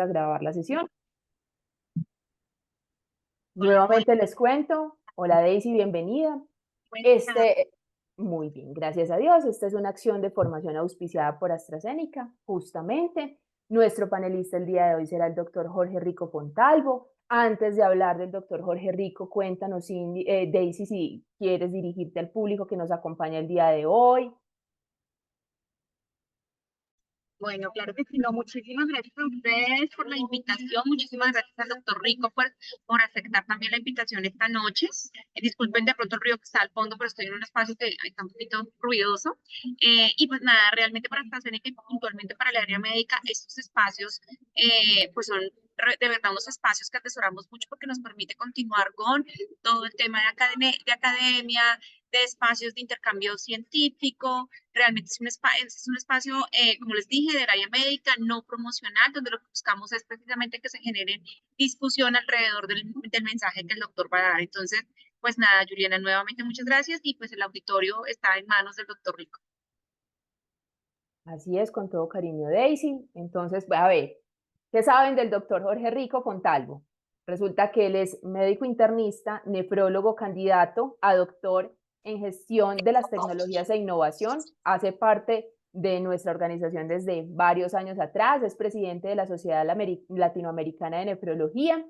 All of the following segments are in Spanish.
a grabar la sesión. Nuevamente les cuento. Hola Daisy, bienvenida. Muy bien, gracias a Dios. Esta es una acción de formación auspiciada por AstraZeneca, justamente. Nuestro panelista el día de hoy será el doctor Jorge Rico Fontalvo. Antes de hablar del doctor Jorge Rico, cuéntanos, Daisy, si quieres dirigirte al público que nos acompaña el día de hoy. Bueno, claro que sí, no, muchísimas gracias a ustedes por la invitación, muchísimas gracias al doctor Rico por aceptar también la invitación esta noche. Disculpen de pronto el ruido que está al fondo, pero estoy en un espacio que está un poquito ruidoso. Y pues nada, realmente para AstraZeneca y puntualmente para el área médica, estos espacios pues son de verdad unos espacios que atesoramos mucho porque nos permite continuar con todo el tema de academia, de espacios de intercambio científico. Realmente es un espacio, como les dije, del área médica, no promocional, donde lo que buscamos es precisamente que se genere discusión alrededor del mensaje que el doctor va a dar. Entonces, pues nada, Juliana, nuevamente muchas gracias y pues el auditorio está en manos del doctor Rico. Así es, con todo cariño, Daisy. Entonces, a ver, ¿qué saben del doctor Jorge Rico Fontalvo? Resulta que él es médico internista, nefrólogo candidato a doctor en gestión de las tecnologías e innovación. Hace parte de nuestra organización desde varios años atrás. Es presidente de la Sociedad Latinoamericana de Nefrología,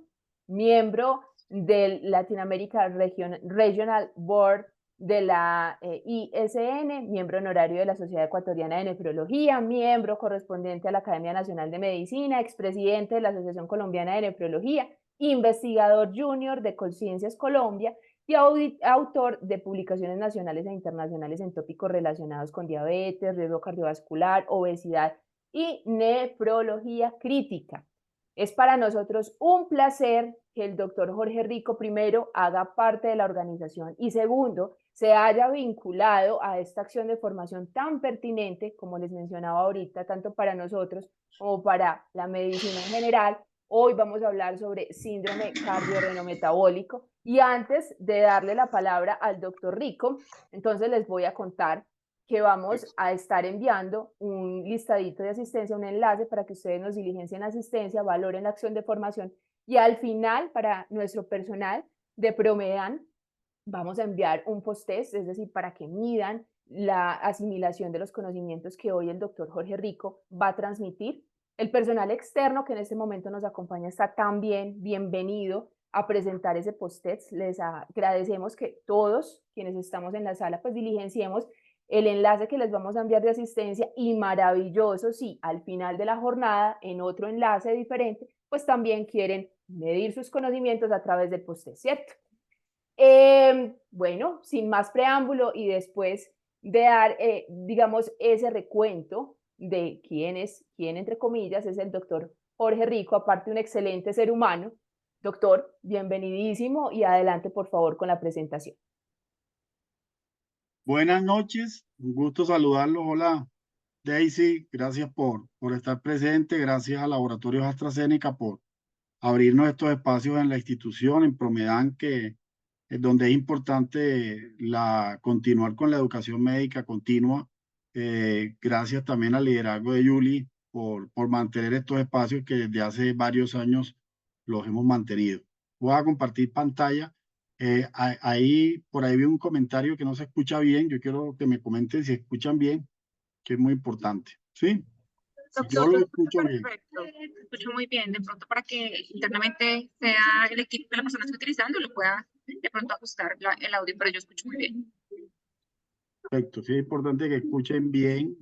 miembro del Latin America Regional Board de la ISN, miembro honorario de la Sociedad Ecuatoriana de Nefrología, miembro correspondiente a la Academia Nacional de Medicina, expresidente de la Asociación Colombiana de Nefrología, investigador junior de Colciencias Colombia y autor de publicaciones nacionales e internacionales en tópicos relacionados con diabetes, riesgo cardiovascular, obesidad y nefrología crítica. Es para nosotros un placer que el doctor Jorge Rico, primero, haga parte de la organización y segundo, se haya vinculado a esta acción de formación tan pertinente, como les mencionaba ahorita, tanto para nosotros como para la medicina en general. Hoy vamos a hablar sobre síndrome cardiorrenometabólico. Y antes de darle la palabra al doctor Rico, entonces les voy a contar que vamos a estar enviando un listadito de asistencia, un enlace para que ustedes nos diligencien asistencia, valoren la acción de formación y al final, para nuestro personal de Promedan, vamos a enviar un post-test, es decir, para que midan la asimilación de los conocimientos que hoy el doctor Jorge Rico va a transmitir. El personal externo que en este momento nos acompaña está también bienvenido a presentar ese post-test. Les agradecemos que todos quienes estamos en la sala pues diligenciemos el enlace que les vamos a enviar de asistencia y maravilloso si al final de la jornada en otro enlace diferente pues también quieren medir sus conocimientos a través del post-test, ¿cierto? Bueno, sin más preámbulo y después de dar, digamos, ese recuento de quién entre comillas, es el doctor Jorge Rico, aparte un excelente ser humano. Doctor, bienvenidísimo y adelante, por favor, con la presentación. Buenas noches, un gusto saludarlos. Hola, Daisy, gracias por estar presente, gracias a Laboratorios AstraZeneca por abrirnos estos espacios en la institución, en Promedan, que es donde es importante continuar con la educación médica continua. Gracias también al liderazgo de Yuli por mantener estos espacios que desde hace varios años los hemos mantenido. Voy a compartir pantalla. Por ahí vi un comentario que no se escucha bien. Yo quiero que me comenten si escuchan bien, que es muy importante. ¿Sí? Yo lo escucho bien. Perfecto, te escucho muy bien. De pronto para que internamente sea el equipo que la persona esté utilizando lo pueda de pronto ajustar el audio, pero yo escucho muy bien. Perfecto, sí es importante que escuchen bien.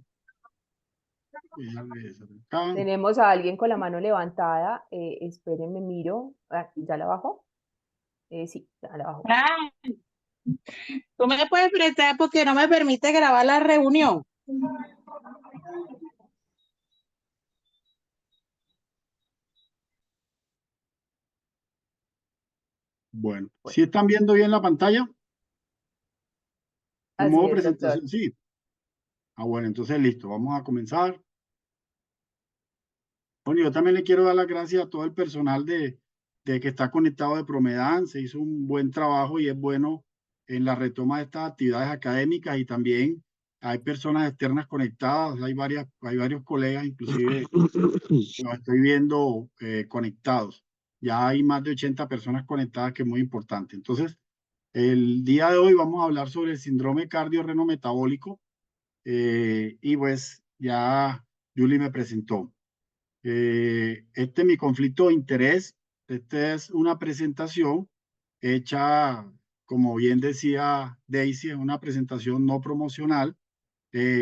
Tenemos a alguien con la mano levantada. Espérenme, miro. ¿Ya la bajó? Sí, ya la bajó. ¿Tú me puedes prestar porque no me permite grabar la reunión? Bueno, ¿sí están viendo bien la pantalla? En Así modo es, presentación, doctor. sí. Bueno, entonces listo, vamos a comenzar. Bueno, yo también le quiero dar las gracias a todo el personal de que está conectado de Promedan. Se hizo un buen trabajo y es bueno en la retoma de estas actividades académicas y también hay personas externas conectadas, hay varios colegas, inclusive los estoy viendo conectados. Ya hay más de 80 personas conectadas, que es muy importante. Entonces, el día de hoy vamos a hablar sobre el síndrome cardiorrenometabólico y pues ya Julie me presentó. Este es mi conflicto de interés. Esta es una presentación hecha, como bien decía Daisy, es una presentación no promocional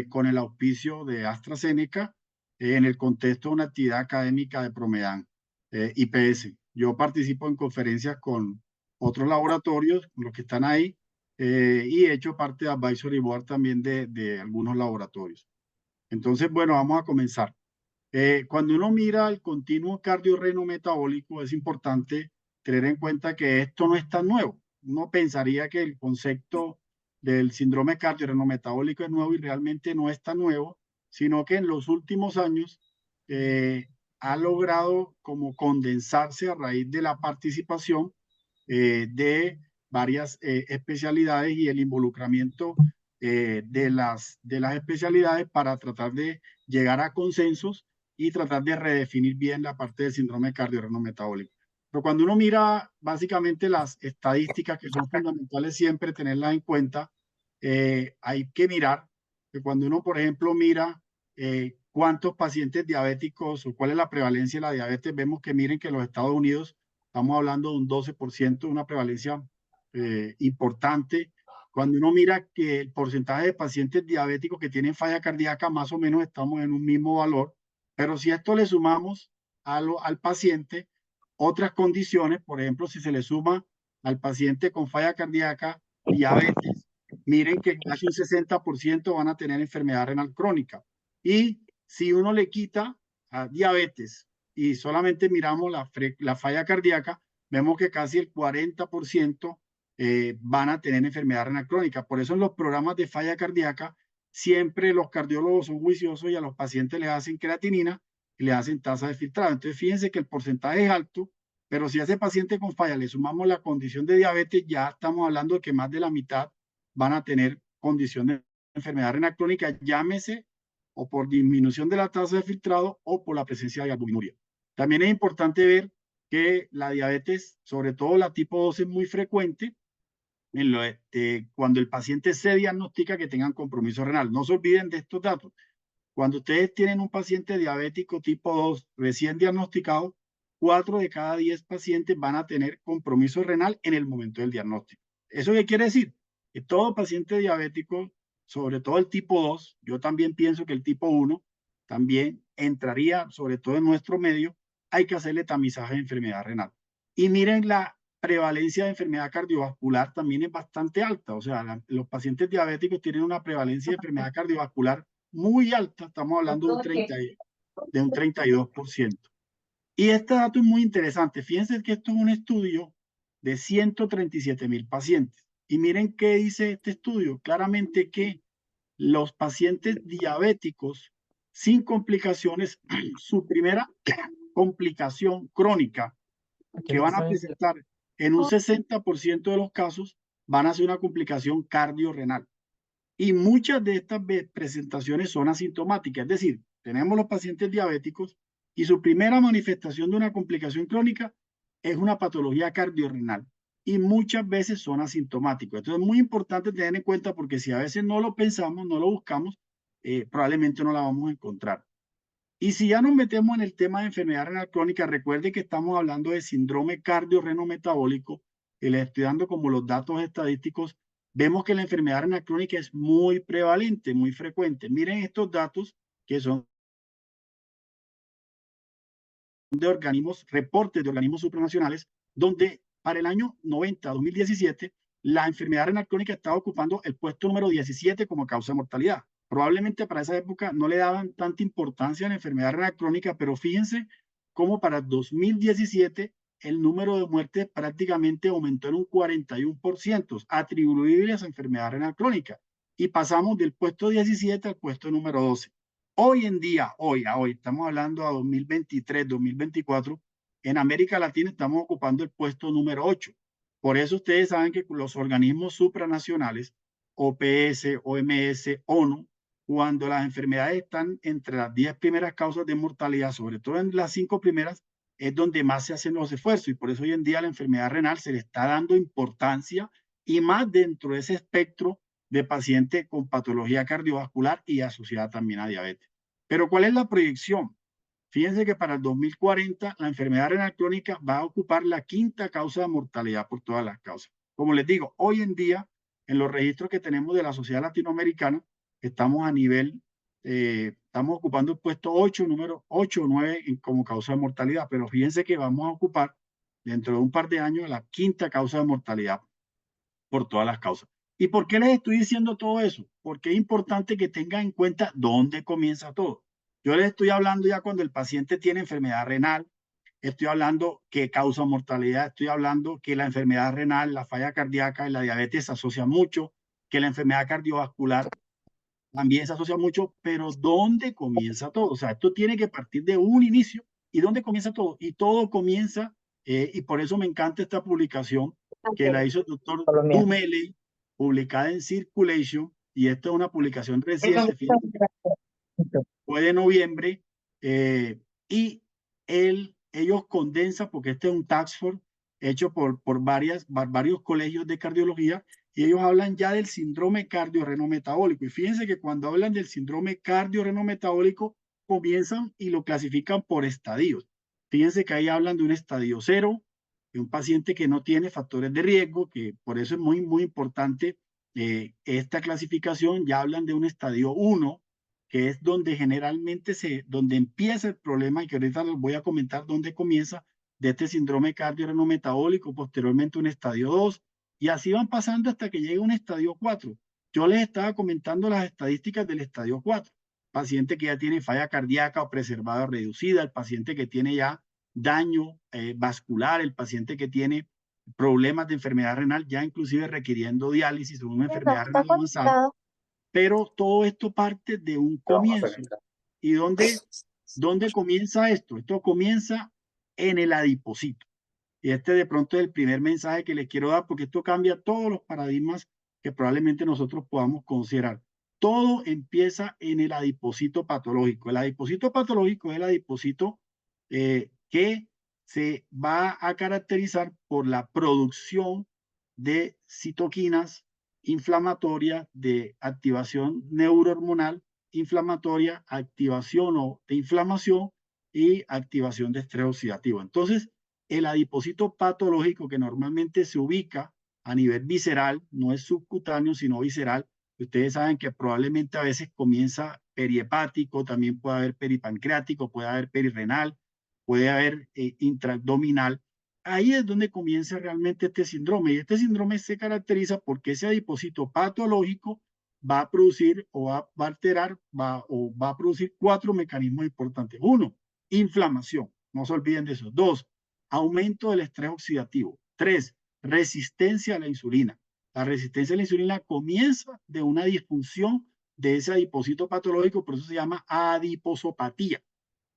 con el auspicio de AstraZeneca en el contexto de una actividad académica de Promedan, IPS. Yo participo en conferencias con otros laboratorios, los que están ahí, y he hecho parte de Advisory Board también de algunos laboratorios. Entonces, bueno, vamos a comenzar. Cuando uno mira el continuo cardiorrenometabólico, es importante tener en cuenta que esto no es tan nuevo. Uno pensaría que el concepto del síndrome cardiorrenometabólico es nuevo y realmente no es tan nuevo, sino que en los últimos años ha logrado como condensarse a raíz de la participación de varias especialidades y el involucramiento de las especialidades para tratar de llegar a consensos y tratar de redefinir bien la parte del síndrome cardiorrenometabólico. Pero cuando uno mira básicamente las estadísticas, que son fundamentales siempre tenerlas en cuenta, hay que mirar que cuando uno, por ejemplo, mira cuántos pacientes diabéticos o cuál es la prevalencia de la diabetes, vemos que miren que en los Estados Unidos estamos hablando de un 12%, una prevalencia importante. Cuando uno mira que el porcentaje de pacientes diabéticos que tienen falla cardíaca, más o menos estamos en un mismo valor, pero si a esto le sumamos al paciente otras condiciones, por ejemplo, si se le suma al paciente con falla cardíaca diabetes, miren que casi un 60% van a tener enfermedad renal crónica. Y si uno le quita a diabetes y solamente miramos la falla cardíaca, vemos que casi el 40% van a tener enfermedad renal crónica. Por eso en los programas de falla cardíaca siempre los cardiólogos son juiciosos y a los pacientes les hacen creatinina y le hacen tasa de filtrado. Entonces fíjense que el porcentaje es alto, pero si a ese paciente con falla le sumamos la condición de diabetes, ya estamos hablando de que más de la mitad van a tener condición de enfermedad renal crónica, llámese o por disminución de la tasa de filtrado o por la presencia de albuminuria. También es importante ver que la diabetes, sobre todo la tipo 2, es muy frecuente cuando el paciente se diagnostica que tengan compromiso renal. No se olviden de estos datos. Cuando ustedes tienen un paciente diabético tipo 2 recién diagnosticado, 4 de cada 10 pacientes van a tener compromiso renal en el momento del diagnóstico. ¿Eso qué quiere decir? Que todo paciente diabético, sobre todo el tipo 2, yo también pienso que el tipo 1 también entraría, sobre todo en nuestro medio, hay que hacerle tamizaje de enfermedad renal. Y miren, la prevalencia de enfermedad cardiovascular también es bastante alta. O sea, los pacientes diabéticos tienen una prevalencia de enfermedad cardiovascular muy alta, estamos hablando de un 32%. Y este dato es muy interesante. Fíjense que esto es un estudio de 137,000 pacientes. Y miren qué dice este estudio. Claramente que los pacientes diabéticos sin complicaciones, su primera complicación crónica que van a presentar en un 60% de los casos van a ser una complicación cardiorrenal. Y muchas de estas presentaciones son asintomáticas, es decir, tenemos los pacientes diabéticos y su primera manifestación de una complicación crónica es una patología cardiorrenal y muchas veces son asintomáticos. Entonces es muy importante tener en cuenta porque si a veces no lo pensamos, no lo buscamos, probablemente no la vamos a encontrar. Y si ya nos metemos en el tema de enfermedad renal crónica, recuerde que estamos hablando de síndrome cardiorrenometabólico y les estoy dando como los datos estadísticos. Vemos que la enfermedad renal crónica es muy prevalente, muy frecuente. Miren estos datos que son de organismos, reportes de organismos supranacionales, donde para el año 90-2017 la enfermedad renal crónica estaba ocupando el puesto número 17 como causa de mortalidad. Probablemente para esa época no le daban tanta importancia a la enfermedad renal crónica, pero fíjense cómo para 2017 el número de muertes prácticamente aumentó en un 41%, atribuible a esa enfermedad renal crónica. Y pasamos del puesto 17 al puesto número 12. Hoy en día, hoy, estamos hablando a 2023, 2024, en América Latina estamos ocupando el puesto número 8. Por eso ustedes saben que los organismos supranacionales OPS, OMS, ONU, cuando las enfermedades están entre las 10 primeras causas de mortalidad, sobre todo en las 5 primeras, es donde más se hacen los esfuerzos y por eso hoy en día la enfermedad renal se le está dando importancia y más dentro de ese espectro de pacientes con patología cardiovascular y asociada también a diabetes. Pero ¿cuál es la proyección? Fíjense que para el 2040 la enfermedad renal crónica va a ocupar la 5ª causa de mortalidad por todas las causas. Como les digo, hoy en día, en los registros que tenemos de la Sociedad Latinoamericana, estamos a nivel, estamos ocupando el puesto 8, número 8 o 9 como causa de mortalidad, pero fíjense que vamos a ocupar dentro de un par de años la 5ª causa de mortalidad por todas las causas. ¿Y por qué les estoy diciendo todo eso? Porque es importante que tengan en cuenta dónde comienza todo. Yo les estoy hablando ya cuando el paciente tiene enfermedad renal, estoy hablando que causa mortalidad, estoy hablando que la enfermedad renal, la falla cardíaca y la diabetes se asocian mucho, que la enfermedad cardiovascular también se asocia mucho, pero ¿dónde comienza todo? O sea, esto tiene que partir de un inicio. ¿Y dónde comienza todo? Y todo comienza, y por eso me encanta esta publicación que la hizo el doctor Dumele, publicada en Circulation, y esta es una publicación reciente, fue de noviembre, y ellos condensan, porque este es un task force hecho por varios colegios de cardiología, y ellos hablan ya del síndrome cardiorrenometabólico. Y fíjense que cuando hablan del síndrome cardiorrenometabólico, comienzan y lo clasifican por estadios. Fíjense que ahí hablan de un estadio 0, de un paciente que no tiene factores de riesgo, que por eso es muy, muy importante esta clasificación. Ya hablan de un estadio 1, que es donde generalmente donde empieza el problema, y que ahorita les voy a comentar dónde comienza, de este síndrome cardiorrenometabólico, posteriormente un estadio 2, y así van pasando hasta que llega un estadio 4. Yo les estaba comentando las estadísticas del estadio 4. Paciente que ya tiene falla cardíaca o preservada reducida, el paciente que tiene ya daño vascular, el paciente que tiene problemas de enfermedad renal, ya inclusive requiriendo diálisis o una enfermedad renal avanzada. Pero todo esto parte de un comienzo. ¿Y dónde comienza esto? Esto comienza en el adipocito. Y este de pronto es el primer mensaje que les quiero dar, porque esto cambia todos los paradigmas que probablemente nosotros podamos considerar. Todo empieza en el adipocito patológico. El adipocito patológico es el adipocito que se va a caracterizar por la producción de citoquinas inflamatorias, de activación neurohormonal inflamatoria, activación o de inflamación y activación de estrés oxidativo. Entonces, el adipocito patológico, que normalmente se ubica a nivel visceral, no es subcutáneo, sino visceral. Ustedes saben que probablemente a veces comienza perihepático, también puede haber peripancreático, puede haber perirrenal, puede haber intraabdominal. Ahí es donde comienza realmente este síndrome. Y este síndrome se caracteriza porque ese adipocito patológico va a producir o va a alterar o va a producir 4 mecanismos importantes. 1, inflamación. No se olviden de eso. 2, aumento del estrés oxidativo. 3, resistencia a la insulina. La resistencia a la insulina comienza de una disfunción de ese adipocito patológico, por eso se llama adiposopatía.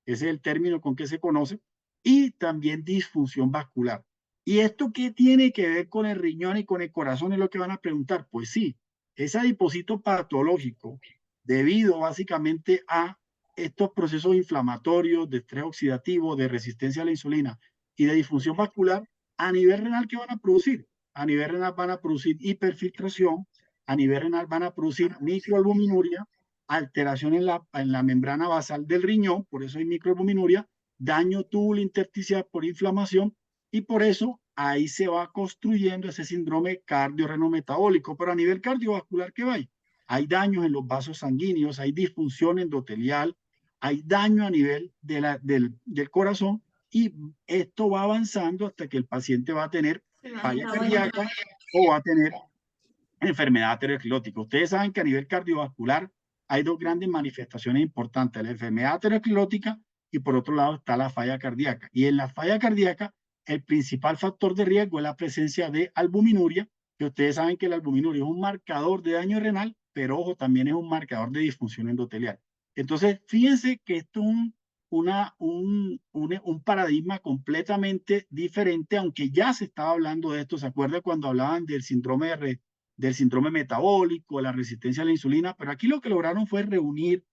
Ese es el término con que se conoce. Y también disfunción vascular. ¿Y esto qué tiene que ver con el riñón y con el corazón? Es lo que van a preguntar. Pues sí, ese adipocito patológico, debido básicamente a estos procesos inflamatorios, de estrés oxidativo, de resistencia a la insulina y de disfunción vascular, a nivel renal, ¿qué van a producir? A nivel renal van a producir hiperfiltración, a nivel renal van a producir microalbuminuria, alteración en la membrana basal del riñón, por eso hay microalbuminuria, daño túbulo intersticial por inflamación, y por eso ahí se va construyendo ese síndrome cardiorrenometabólico. Pero a nivel cardiovascular, ¿qué va? Hay daños en los vasos sanguíneos, hay disfunción endotelial, hay daño a nivel del corazón, y esto va avanzando hasta que el paciente va a tener falla cardíaca o va a tener enfermedad aterosclerótica. Ustedes saben que a nivel cardiovascular hay 2 grandes manifestaciones importantes, la enfermedad aterosclerótica y por otro lado está la falla cardíaca. Y en la falla cardíaca, el principal factor de riesgo es la presencia de albuminuria, que ustedes saben que la albuminuria es un marcador de daño renal, pero ojo, también es un marcador de disfunción endotelial. Entonces, fíjense que esto es un paradigma completamente diferente, aunque ya se estaba hablando de esto. ¿Se acuerdan cuando hablaban del síndrome del síndrome metabólico, la resistencia a la insulina, pero aquí lo que lograron fue reunir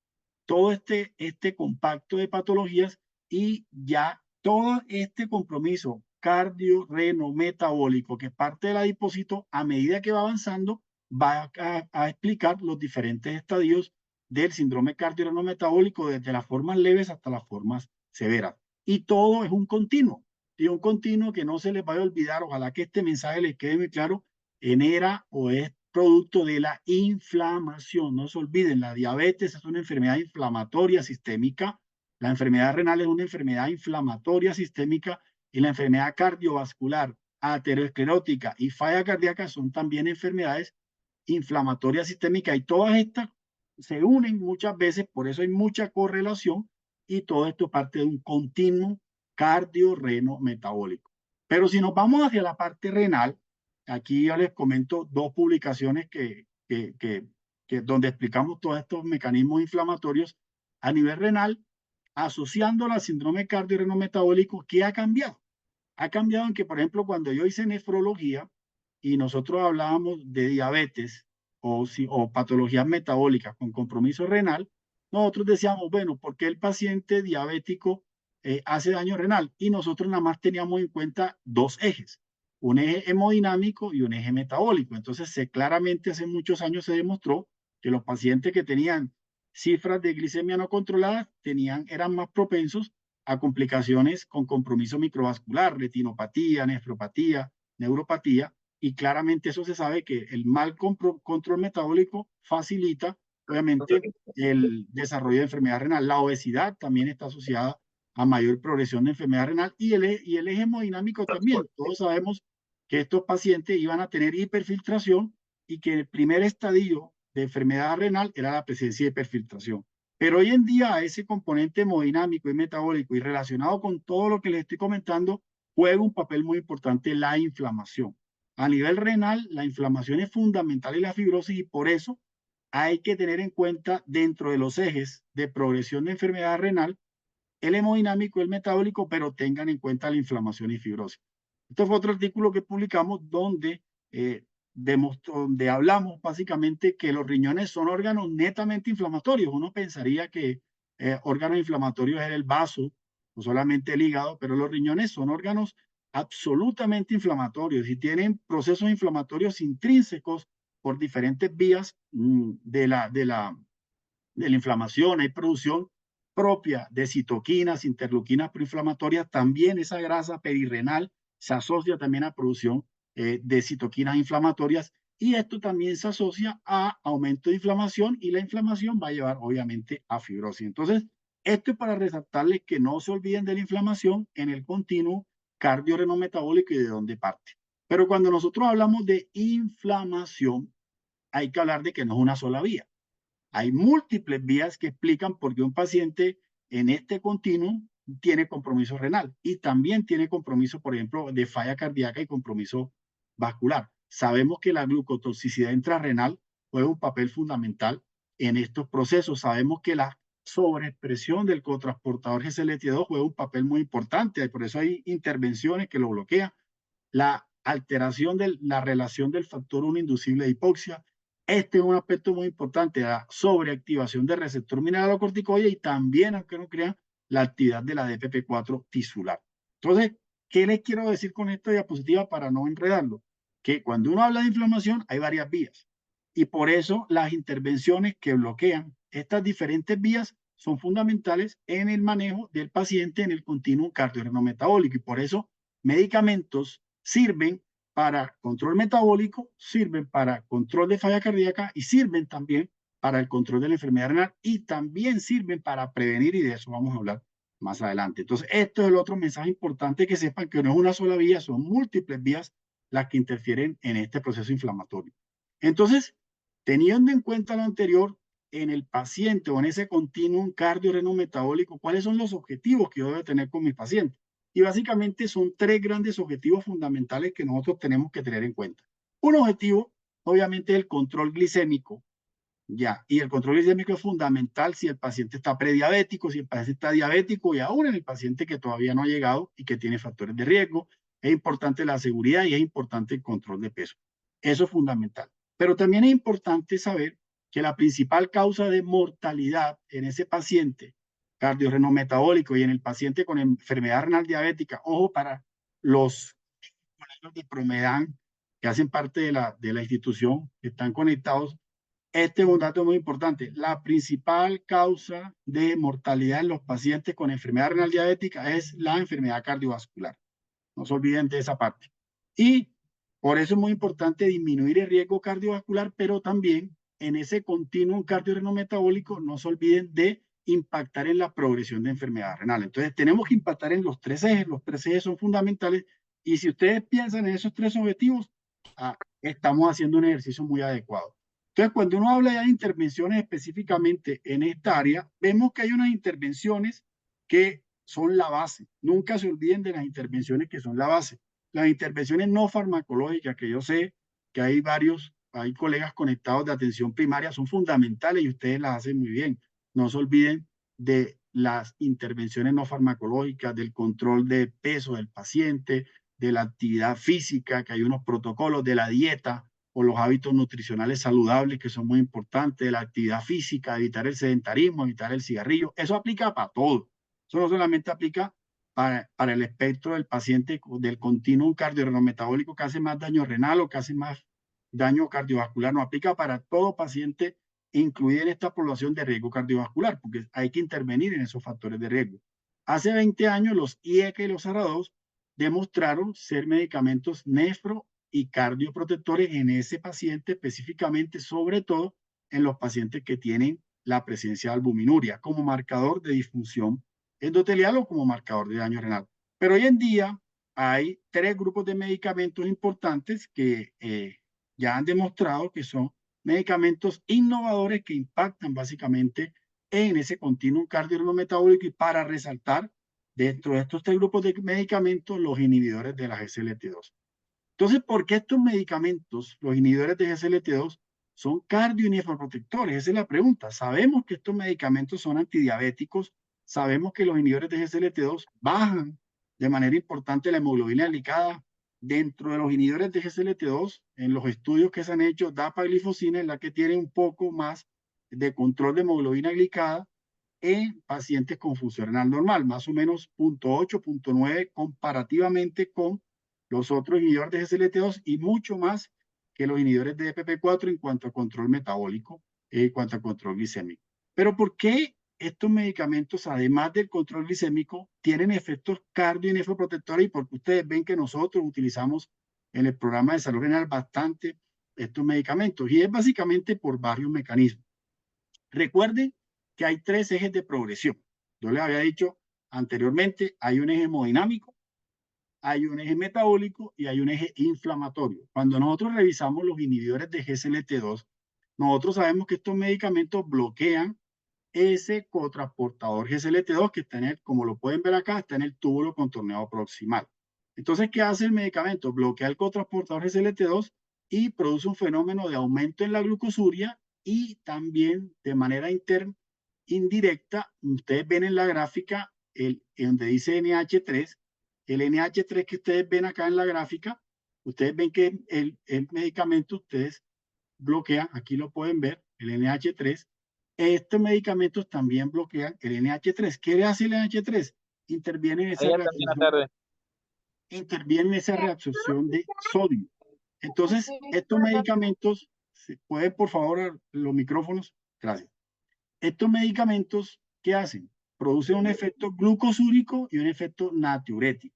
todo este compacto de patologías y ya todo este compromiso cardio-reno-metabólico que parte del adipocito, a medida que va avanzando, va a explicar los diferentes estadios del síndrome cardio-reno-metabólico, desde las formas leves hasta las formas severas. Y todo es un continuo, y un continuo que no se les vaya a olvidar. Ojalá que este mensaje les quede muy claro. Genera o es producto de la inflamación. No se olviden, la diabetes es una enfermedad inflamatoria sistémica, la enfermedad renal es una enfermedad inflamatoria sistémica y la enfermedad cardiovascular, aterosclerótica y falla cardíaca son también enfermedades inflamatorias sistémicas, y todas estas se unen muchas veces, por eso hay mucha correlación, y todo esto parte de un continuo cardio-reno-metabólico. Pero si nos vamos hacia la parte renal, aquí yo les comento dos publicaciones donde explicamos todos estos mecanismos inflamatorios a nivel renal, asociándolo al síndrome cardio-reno-metabólico. ¿Qué ha cambiado? Ha cambiado en que, por ejemplo, cuando yo hice nefrología y nosotros hablábamos de diabetes o patologías metabólicas con compromiso renal, nosotros decíamos, bueno, ¿por qué el paciente diabético hace daño renal? Y nosotros nada más teníamos en cuenta dos ejes, un eje hemodinámico y un eje metabólico. Entonces, claramente hace muchos años se demostró que los pacientes que tenían cifras de glicemia no controladas eran más propensos a complicaciones con compromiso microvascular, retinopatía, nefropatía, neuropatía, y claramente eso se sabe que el mal control metabólico facilita, obviamente, el desarrollo de enfermedad renal. La obesidad también está asociada a mayor progresión de enfermedad renal, y el eje hemodinámico también. Todos sabemos que estos pacientes iban a tener hiperfiltración y que el primer estadio de enfermedad renal era la presencia de hiperfiltración. Pero hoy en día ese componente hemodinámico y metabólico, y relacionado con todo lo que les estoy comentando, juega un papel muy importante la inflamación. A nivel renal, la inflamación es fundamental y la fibrosis, y por eso hay que tener en cuenta, dentro de los ejes de progresión de enfermedad renal, el hemodinámico y el metabólico, pero tengan en cuenta la inflamación y fibrosis. Este fue otro artículo que publicamos donde hablamos básicamente que los riñones son órganos netamente inflamatorios. Uno pensaría que órganos inflamatorios era el vaso o solamente el hígado, pero los riñones son órganos absolutamente inflamatorios y tienen procesos inflamatorios intrínsecos por diferentes vías de la inflamación. Hay producción propia de citoquinas, interleuquinas proinflamatorias. También esa grasa perirrenal se asocia también a producción de citoquinas inflamatorias, y esto también se asocia a aumento de inflamación, y la inflamación va a llevar obviamente a fibrosis. Entonces, esto es para resaltarles que no se olviden de la inflamación en el continuo cardio-reno-metabólico y de dónde parte. Pero cuando nosotros hablamos de inflamación, hay que hablar de que no es una sola vía. Hay múltiples vías que explican por qué un paciente en este continuo tiene compromiso renal y también tiene compromiso, por ejemplo, de falla cardíaca y compromiso vascular. Sabemos que la glucotoxicidad intrarrenal juega un papel fundamental en estos procesos. Sabemos que la sobreexpresión del cotransportador GCLT2 juega un papel muy importante, por eso hay intervenciones que lo bloquean. La alteración de la relación del factor 1 inducible de hipoxia. Este es un aspecto muy importante, la sobreactivación del receptor mineralocorticoide, y también, aunque no crean, la actividad de la DPP4 tisular. Entonces, ¿qué les quiero decir con esta diapositiva para no enredarlo? Que cuando uno habla de inflamación hay varias vías, y por eso las intervenciones que bloquean estas diferentes vías son fundamentales en el manejo del paciente en el continuo cardio-reno-metabólico, y por eso medicamentos sirven para control metabólico, sirven para control de falla cardíaca y sirven también para el control de la enfermedad renal, y también sirven para prevenir, y de eso vamos a hablar más adelante. Entonces, esto es el otro mensaje importante, que sepan que no es una sola vía, son múltiples vías las que interfieren en este proceso inflamatorio. Entonces, teniendo en cuenta lo anterior, en el paciente o en ese continuum cardio-reno-metabólico, ¿cuáles son los objetivos que yo debo tener con mi paciente? Y básicamente son tres grandes objetivos fundamentales que nosotros tenemos que tener en cuenta. Un objetivo, obviamente, es el control glicémico, ya, y el control glicémico es fundamental si el paciente está prediabético, si el paciente está diabético, y aún en el paciente que todavía no ha llegado y que tiene factores de riesgo. Es importante la seguridad y es importante el control de peso. Eso es fundamental. Pero también es importante saber que la principal causa de mortalidad en ese paciente cardiorrenometabólico y en el paciente con enfermedad renal diabética, ojo para los de Promedan que hacen parte de la institución, que están conectados, este es un dato muy importante. La principal causa de mortalidad en los pacientes con enfermedad renal diabética es la enfermedad cardiovascular. No se olviden de esa parte. Y por eso es muy importante disminuir el riesgo cardiovascular, pero también en ese continuum cardiorrenometabólico no se olviden de impactar en la progresión de enfermedad renal. Entonces tenemos que impactar en los 3 ejes. Los 3 ejes son fundamentales y si ustedes piensan en esos 3 objetivos, estamos haciendo un ejercicio muy adecuado. Entonces, cuando uno habla ya de intervenciones específicamente en esta área, vemos que hay unas intervenciones que son la base. Nunca se olviden de las intervenciones que son la base. Las intervenciones no farmacológicas, que yo sé que hay colegas conectados de atención primaria, son fundamentales y ustedes las hacen muy bien. No se olviden de las intervenciones no farmacológicas, del control de peso del paciente, de la actividad física, que hay unos protocolos de la dieta o los hábitos nutricionales saludables que son muy importantes, de la actividad física, evitar el sedentarismo, evitar el cigarrillo. Eso aplica para todo. Eso no solamente aplica para el espectro del paciente del continuum cardiorrenometabólico que hace más daño renal o que hace más daño cardiovascular, no aplica para todo paciente incluido en esta población de riesgo cardiovascular, porque hay que intervenir en esos factores de riesgo. Hace 20 años los IECA y los ARA2 demostraron ser medicamentos nefro y cardioprotectores en ese paciente específicamente, sobre todo en los pacientes que tienen la presencia de albuminuria como marcador de disfunción endotelial o como marcador de daño renal. Pero hoy en día hay 3 grupos de medicamentos importantes que ya han demostrado que son medicamentos innovadores que impactan básicamente en ese continuum cardiorrenometabólico y para resaltar dentro de estos 3 grupos de medicamentos los inhibidores de la GSLT2. Entonces, ¿por qué estos medicamentos, los inhibidores de GSLT2, son cardio-nefroprotectores? Esa es la pregunta. Sabemos que estos medicamentos son antidiabéticos, sabemos que los inhibidores de GSLT2 bajan de manera importante la hemoglobina glicada. Dentro de los inhibidores de GSLT2, en los estudios que se han hecho, dapaglifosina es la que tiene un poco más de control de hemoglobina glicada en pacientes con función renal normal, más o menos 0.8, 0.9 comparativamente con los otros inhibidores de GSLT2 y mucho más que los inhibidores de EPP4 en cuanto a control metabólico, en cuanto a control glicémico. Pero ¿por qué estos medicamentos, además del control glicémico, tienen efectos cardio y nefroprotectores? Y porque ustedes ven que nosotros utilizamos en el programa de salud renal bastante estos medicamentos. Y es básicamente por varios mecanismos. Recuerden que hay 3 ejes de progresión. Yo les había dicho anteriormente, hay un eje hemodinámico, hay un eje metabólico y hay un eje inflamatorio. Cuando nosotros revisamos los inhibidores de GSLT2, nosotros sabemos que estos medicamentos bloquean ese cotransportador GSLT2 que está en el, como lo pueden ver acá, está en el túbulo contorneado proximal. Entonces, ¿qué hace el medicamento? Bloquea el cotransportador GSLT2 y produce un fenómeno de aumento en la glucosuria y también de manera indirecta, ustedes ven en la gráfica donde dice NH3, el NH3 que ustedes ven acá en la gráfica, ustedes ven que el medicamento ustedes bloquean, aquí lo pueden ver, el NH3. Estos medicamentos también bloquean el NH3. ¿Qué hace el NH3? Interviene en esa reabsorción de sodio. Entonces, estos medicamentos, ¿pueden por favor los micrófonos? Gracias. Estos medicamentos, ¿qué hacen? Producen un efecto glucosúrico y un efecto natriurético.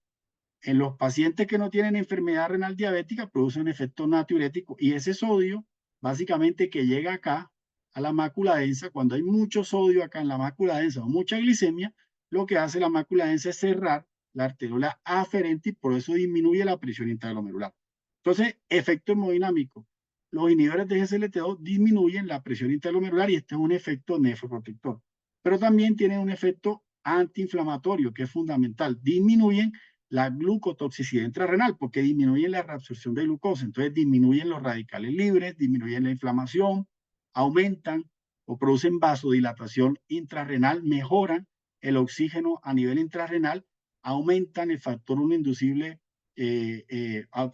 En los pacientes que no tienen enfermedad renal diabética, produce un efecto natriurético y ese sodio, básicamente que llega acá a la mácula densa, cuando hay mucho sodio acá en la mácula densa o mucha glicemia, lo que hace la mácula densa es cerrar la arteriola aferente y por eso disminuye la presión intraglomerular. Entonces, efecto hemodinámico. Los inhibidores de GSLT2 disminuyen la presión intraglomerular y este es un efecto nefroprotector. Pero también tienen un efecto antiinflamatorio que es fundamental. Disminuyen la glucotoxicidad intrarrenal porque disminuyen la reabsorción de glucosa. Entonces disminuyen los radicales libres, disminuyen la inflamación, aumentan o producen vasodilatación intrarrenal, mejoran el oxígeno a nivel intrarrenal, aumentan el factor 1 inducible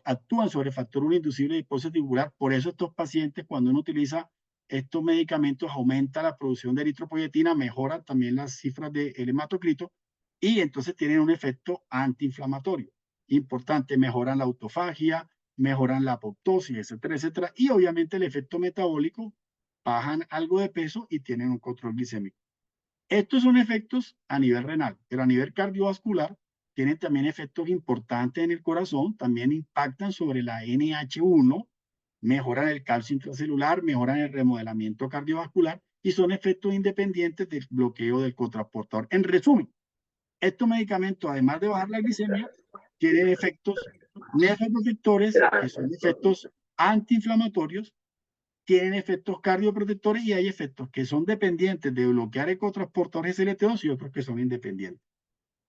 actúan sobre factor 1 inducible de hipóxisis tibular. Por eso estos pacientes, cuando uno utiliza estos medicamentos, aumenta la producción de eritropoyetina, mejora también las cifras del hematocrito y entonces tienen un efecto antiinflamatorio. Importante, mejoran la autofagia, mejoran la apoptosis, etcétera, etcétera. Y obviamente el efecto metabólico, bajan algo de peso y tienen un control glicémico. Estos son efectos a nivel renal, pero a nivel cardiovascular tienen también efectos importantes en el corazón, también impactan sobre la NH1, mejoran el calcio intracelular, mejoran el remodelamiento cardiovascular y son efectos independientes del bloqueo del cotransportador. En resumen, estos medicamentos, además de bajar la glicemia, tienen efectos nefroprotectores, que son efectos antiinflamatorios, tienen efectos cardioprotectores y hay efectos que son dependientes de bloquear el cotransportador SLT2 y otros que son independientes.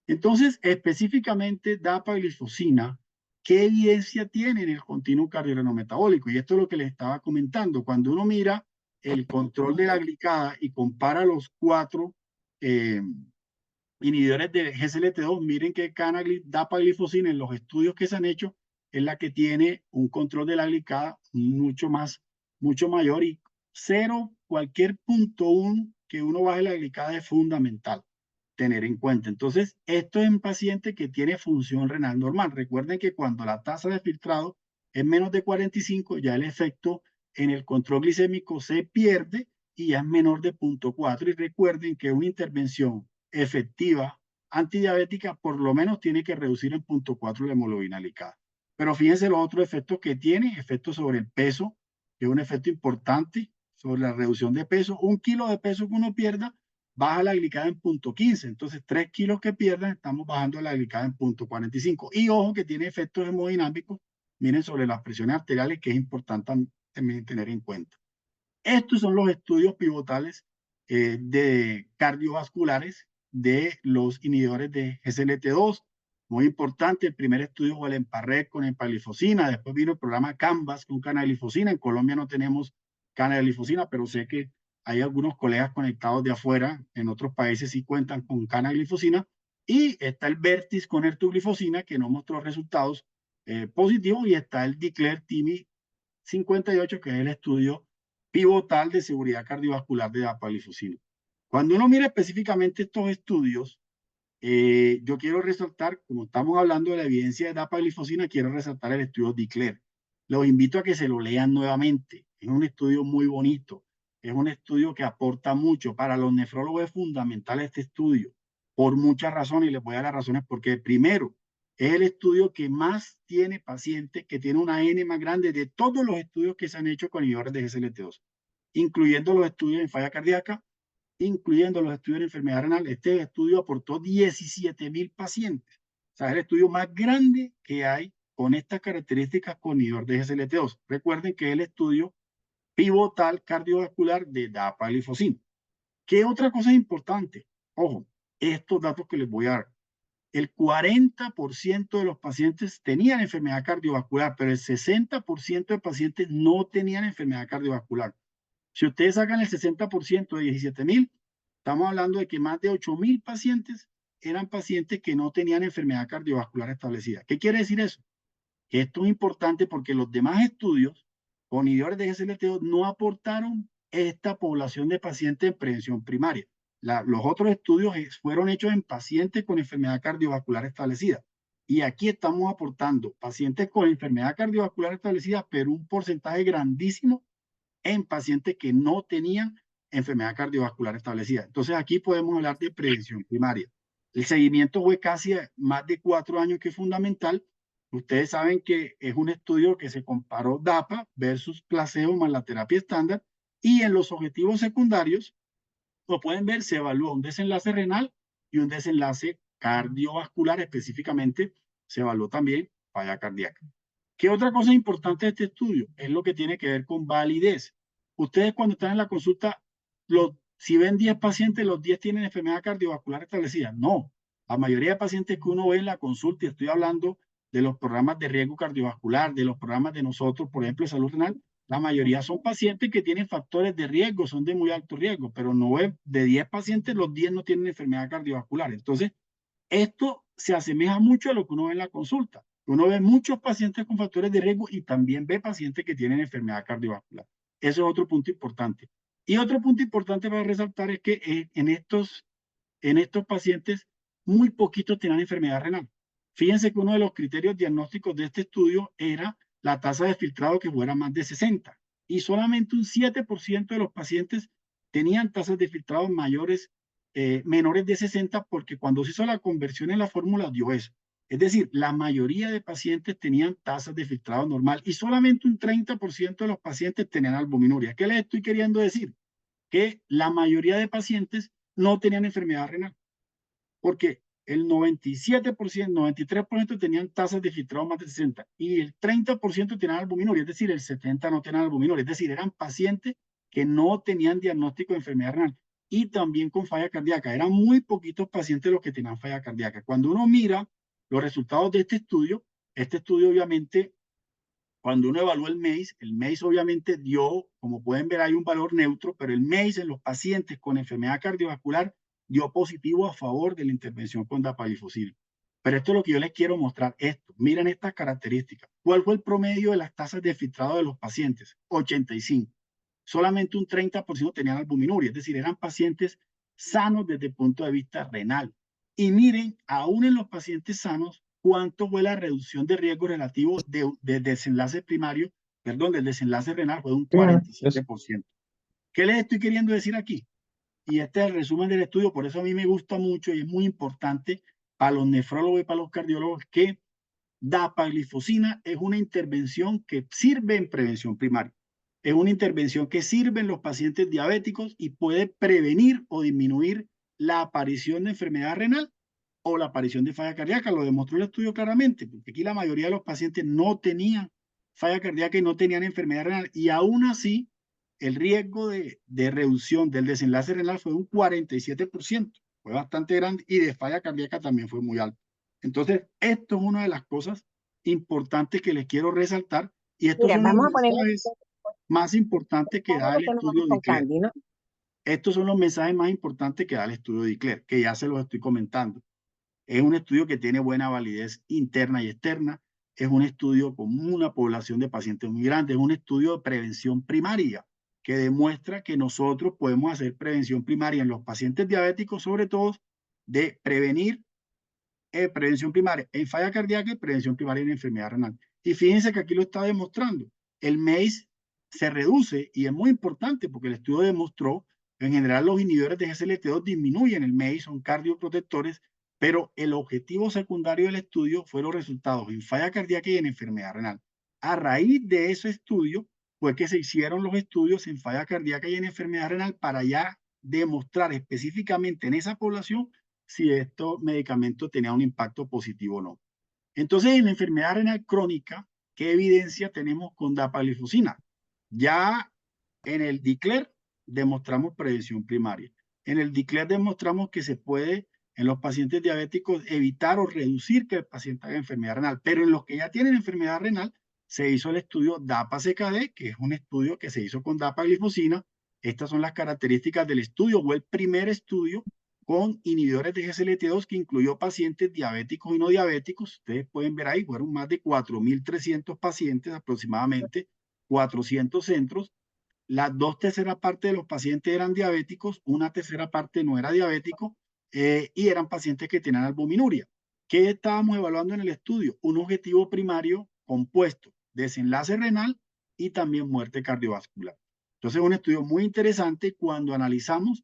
Entonces, específicamente, dapaglifosina, ¿qué evidencia tiene en el continuo cardiorrenometabólico? Y esto es lo que les estaba comentando. Cuando uno mira el control de la glicada y compara los 4 inhibidores de GSLT2, miren que dapaglifosina en los estudios que se han hecho es la que tiene un control de la glicada mucho mayor y cualquier punto 1 que uno baje la glicada es fundamental tener en cuenta. Entonces, esto es un paciente que tiene función renal normal. Recuerden que cuando la tasa de filtrado es menos de 45, ya el efecto en el control glicémico se pierde y ya es menor de 0.4. Y recuerden que una intervención efectiva antidiabética por lo menos tiene que reducir en 0.4 la hemoglobina glicada. Pero fíjense los otros efectos que tiene, efectos sobre el peso, que es un efecto importante sobre la reducción de peso. 1 kilo de peso que uno pierda, baja la glicada en 0.15. Entonces, 3 kilos que pierdan, estamos bajando la glicada en 0.45. Y ojo que tiene efectos hemodinámicos, miren, sobre las presiones arteriales, que es importante también tener en cuenta. Estos son los estudios pivotales de cardiovasculares de los inhibidores de GSLT2. Muy importante, el primer estudio fue el EMPAREC con empaglifosina, después vino el programa CANVAS con canaglifosina. En Colombia no tenemos canaglifosina, pero sé que hay algunos colegas conectados de afuera, en otros países sí cuentan con canaglifosina. Y está el VERTIS con ertuglifosina, que no mostró resultados positivos, y está el DECLARE-TIMI 58, que es el estudio pivotal de seguridad cardiovascular de dapaglifosina. Cuando uno mira específicamente estos estudios, yo quiero resaltar, como estamos hablando de la evidencia de dapaglifosina, quiero resaltar el estudio DECLARE. Los invito a que se lo lean nuevamente. Es un estudio muy bonito. Es un estudio que aporta mucho. Para los nefrólogos es fundamental este estudio, por muchas razones, y les voy a dar las razones porque, primero, es el estudio que más tiene pacientes, que tiene una N más grande de todos los estudios que se han hecho con inhibidores de GSLT2, incluyendo los estudios en falla cardíaca, incluyendo los estudios de enfermedad renal. Este estudio aportó 17,000 pacientes. O sea, es el estudio más grande que hay con estas características con inhibidor de GSLT2. Recuerden que es el estudio pivotal cardiovascular de dapaglifosina. ¿Qué otra cosa es importante? Ojo, estos datos que les voy a dar. El 40% de los pacientes tenían enfermedad cardiovascular, pero el 60% de pacientes no tenían enfermedad cardiovascular. Si ustedes sacan el 60% de 17,000, estamos hablando de que más de 8,000 pacientes eran pacientes que no tenían enfermedad cardiovascular establecida. ¿Qué quiere decir eso? Que esto es importante porque los demás estudios con inhibidores de GSLT2 no aportaron esta población de pacientes en prevención primaria. Los otros estudios fueron hechos en pacientes con enfermedad cardiovascular establecida. Y aquí estamos aportando pacientes con enfermedad cardiovascular establecida, pero un porcentaje grandísimo en pacientes que no tenían enfermedad cardiovascular establecida. Entonces aquí podemos hablar de prevención primaria. El seguimiento fue casi más de 4 años, que es fundamental. Ustedes saben que es un estudio que se comparó DAPA versus placebo más la terapia estándar, y en los objetivos secundarios, lo pueden ver, se evalúa un desenlace renal y un desenlace cardiovascular. Específicamente se evaluó también falla cardíaca. ¿Qué otra cosa importante de este estudio? Es lo que tiene que ver con validez. Ustedes cuando están en la consulta, si ven 10 pacientes, los 10 tienen enfermedad cardiovascular establecida. No, la mayoría de pacientes que uno ve en la consulta, y estoy hablando de los programas de riesgo cardiovascular, de los programas de nosotros, por ejemplo, de salud renal, la mayoría son pacientes que tienen factores de riesgo, son de muy alto riesgo, pero no es de 10 pacientes, los 10 no tienen enfermedad cardiovascular. Entonces, esto se asemeja mucho a lo que uno ve en la consulta. Uno ve muchos pacientes con factores de riesgo y también ve pacientes que tienen enfermedad cardiovascular. Eso es otro punto importante. Y otro punto importante para resaltar es que en estos pacientes muy poquitos tenían enfermedad renal. Fíjense que uno de los criterios diagnósticos de este estudio era la tasa de filtrado que fuera más de 60 y solamente un 7% de los pacientes tenían tasas de filtrado menores de 60 porque cuando se hizo la conversión en la fórmula dio eso. Es decir, la mayoría de pacientes tenían tasas de filtrado normal y solamente un 30% de los pacientes tenían albuminuria. ¿Qué les estoy queriendo decir? Que la mayoría de pacientes no tenían enfermedad renal, porque el 97%, 93% tenían tasas de filtrado más de 60 y el 30% tenían albuminuria, es decir, el 70% no tenían albuminuria, es decir, eran pacientes que no tenían diagnóstico de enfermedad renal y también con falla cardíaca. Eran muy poquitos pacientes los que tenían falla cardíaca. Cuando uno mira los resultados de este estudio obviamente, cuando uno evaluó el MACE obviamente dio, como pueden ver, hay un valor neutro, pero el MACE en los pacientes con enfermedad cardiovascular dio positivo a favor de la intervención con dapagliflozina. Pero esto es lo que yo les quiero mostrar. Miren estas características. ¿Cuál fue el promedio de las tasas de filtrado de los pacientes? 85. Solamente un 30% tenían albuminuria, es decir, eran pacientes sanos desde el punto de vista renal. Y miren, aún en los pacientes sanos, cuánto fue la reducción de riesgo relativo del desenlace primario, perdón, del desenlace renal, fue de un 47%. ¿Qué les estoy queriendo decir aquí? Y este es el resumen del estudio, por eso a mí me gusta mucho y es muy importante para los nefrólogos y para los cardiólogos que dapagliflozina es una intervención que sirve en prevención primaria. Es una intervención que sirve en los pacientes diabéticos y puede prevenir o disminuir la aparición de enfermedad renal o la aparición de falla cardíaca. Lo demostró el estudio claramente, porque aquí la mayoría de los pacientes no tenían falla cardíaca y no tenían enfermedad renal. Y aún así, el riesgo de reducción del desenlace renal fue un 47%. Fue bastante grande y de falla cardíaca también fue muy alto. Entonces, esto es una de las cosas importantes que les quiero resaltar y estos son los mensajes más importantes que da el estudio de DICLER. Estos son los mensajes más importantes que da el estudio de DICLER, que ya se los estoy comentando. Es un estudio que tiene buena validez interna y externa. Es un estudio con una población de pacientes muy grande. Es un estudio de prevención primaria que demuestra que nosotros podemos hacer prevención primaria en los pacientes diabéticos, sobre todo de prevenir prevención primaria en falla cardíaca y prevención primaria en enfermedad renal. Y fíjense que aquí lo está demostrando. El MACE se reduce y es muy importante porque el estudio demostró en general los inhibidores de SGLT2 disminuyen el MACE, son cardioprotectores, pero el objetivo secundario del estudio fue los resultados en falla cardíaca y en enfermedad renal. A raíz de ese estudio fue que se hicieron los estudios en falla cardíaca y en enfermedad renal para ya demostrar específicamente en esa población si estos medicamentos tenían un impacto positivo o no. Entonces, en la enfermedad renal crónica, ¿qué evidencia tenemos con dapagliflozina? Ya en el DICLER demostramos prevención primaria. En el DICLER demostramos que se puede en los pacientes diabéticos evitar o reducir que el paciente haga enfermedad renal, pero en los que ya tienen enfermedad renal se hizo el estudio DAPA-CKD, que es un estudio que se hizo con dapagliflozina. Estas son las características del estudio, o el primer estudio con inhibidores de SGLT2 que incluyó pacientes diabéticos y no diabéticos. Ustedes pueden ver ahí, fueron más de 4.300 pacientes, aproximadamente 400 centros. Las 2/3 partes de los pacientes eran diabéticos, 1/3 parte no era diabético y eran pacientes que tenían albuminuria. ¿Qué estábamos evaluando en el estudio? Un objetivo primario compuesto, desenlace renal y también muerte cardiovascular. Entonces, un estudio muy interesante cuando analizamos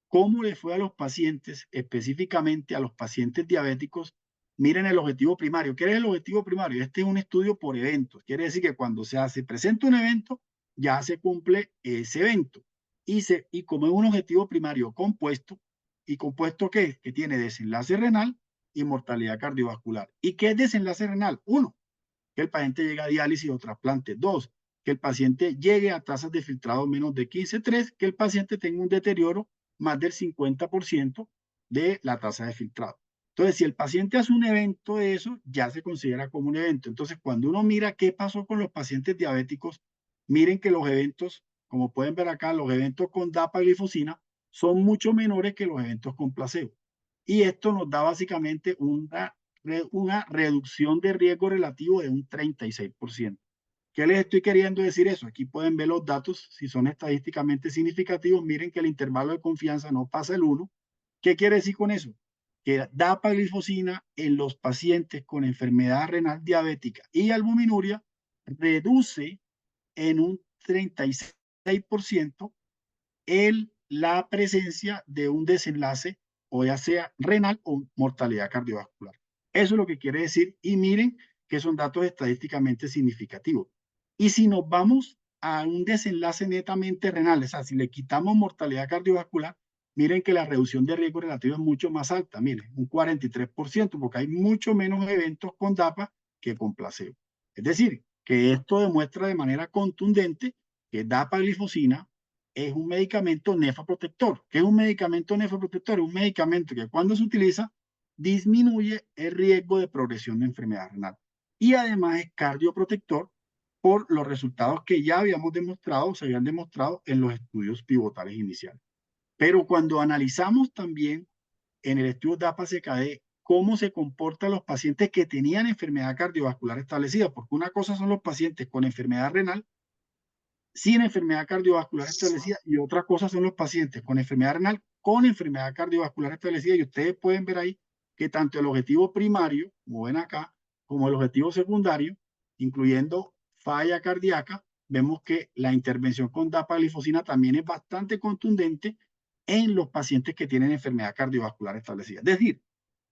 cómo le fue a los pacientes, específicamente a los pacientes diabéticos. Miren el objetivo primario. ¿Qué es el objetivo primario? Este es un estudio por eventos. Quiere decir que cuando se presenta un evento, ya se cumple ese evento. Y como es un objetivo primario compuesto, ¿y compuesto qué es? Que tiene desenlace renal y mortalidad cardiovascular. ¿Y qué es desenlace renal? 1, que el paciente llegue a diálisis o trasplante. 2, que el paciente llegue a tasas de filtrado menos de 15. 3, que el paciente tenga un deterioro más del 50% de la tasa de filtrado. Entonces, si el paciente hace un evento de eso, ya se considera como un evento. Entonces, cuando uno mira qué pasó con los pacientes diabéticos, miren que los eventos, como pueden ver acá, los eventos con dapagliflozina son mucho menores que los eventos con placebo. Y esto nos da básicamente una una reducción de riesgo relativo de un 36%. ¿Qué les estoy queriendo decir eso? Aquí pueden ver los datos, si son estadísticamente significativos, miren que el intervalo de confianza no pasa el 1. ¿Qué quiere decir con eso? Que dapaglifosina en los pacientes con enfermedad renal diabética y albuminuria reduce en un 36% la presencia de un desenlace, o ya sea renal o mortalidad cardiovascular. Eso es lo que quiere decir, y miren que son datos estadísticamente significativos. Y si nos vamos a un desenlace netamente renal, o sea, si le quitamos mortalidad cardiovascular, miren que la reducción de riesgo relativo es mucho más alta, miren, un 43%, porque hay mucho menos eventos con DAPA que con placebo. Es decir, que esto demuestra de manera contundente que dapaglifosina es un medicamento nefroprotector. ¿Qué es un medicamento nefroprotector? Es un medicamento que cuando se utiliza disminuye el riesgo de progresión de enfermedad renal. Y además es cardioprotector por los resultados que ya habíamos demostrado, se habían demostrado en los estudios pivotales iniciales. Pero cuando analizamos también en el estudio DAPA-CKD cómo se comportan los pacientes que tenían enfermedad cardiovascular establecida, porque una cosa son los pacientes con enfermedad renal sin enfermedad cardiovascular establecida y otra cosa son los pacientes con enfermedad renal con enfermedad cardiovascular establecida, y ustedes pueden ver ahí que tanto el objetivo primario, como ven acá, como el objetivo secundario, incluyendo falla cardíaca, vemos que la intervención con dapaglifosina también es bastante contundente en los pacientes que tienen enfermedad cardiovascular establecida. Es decir,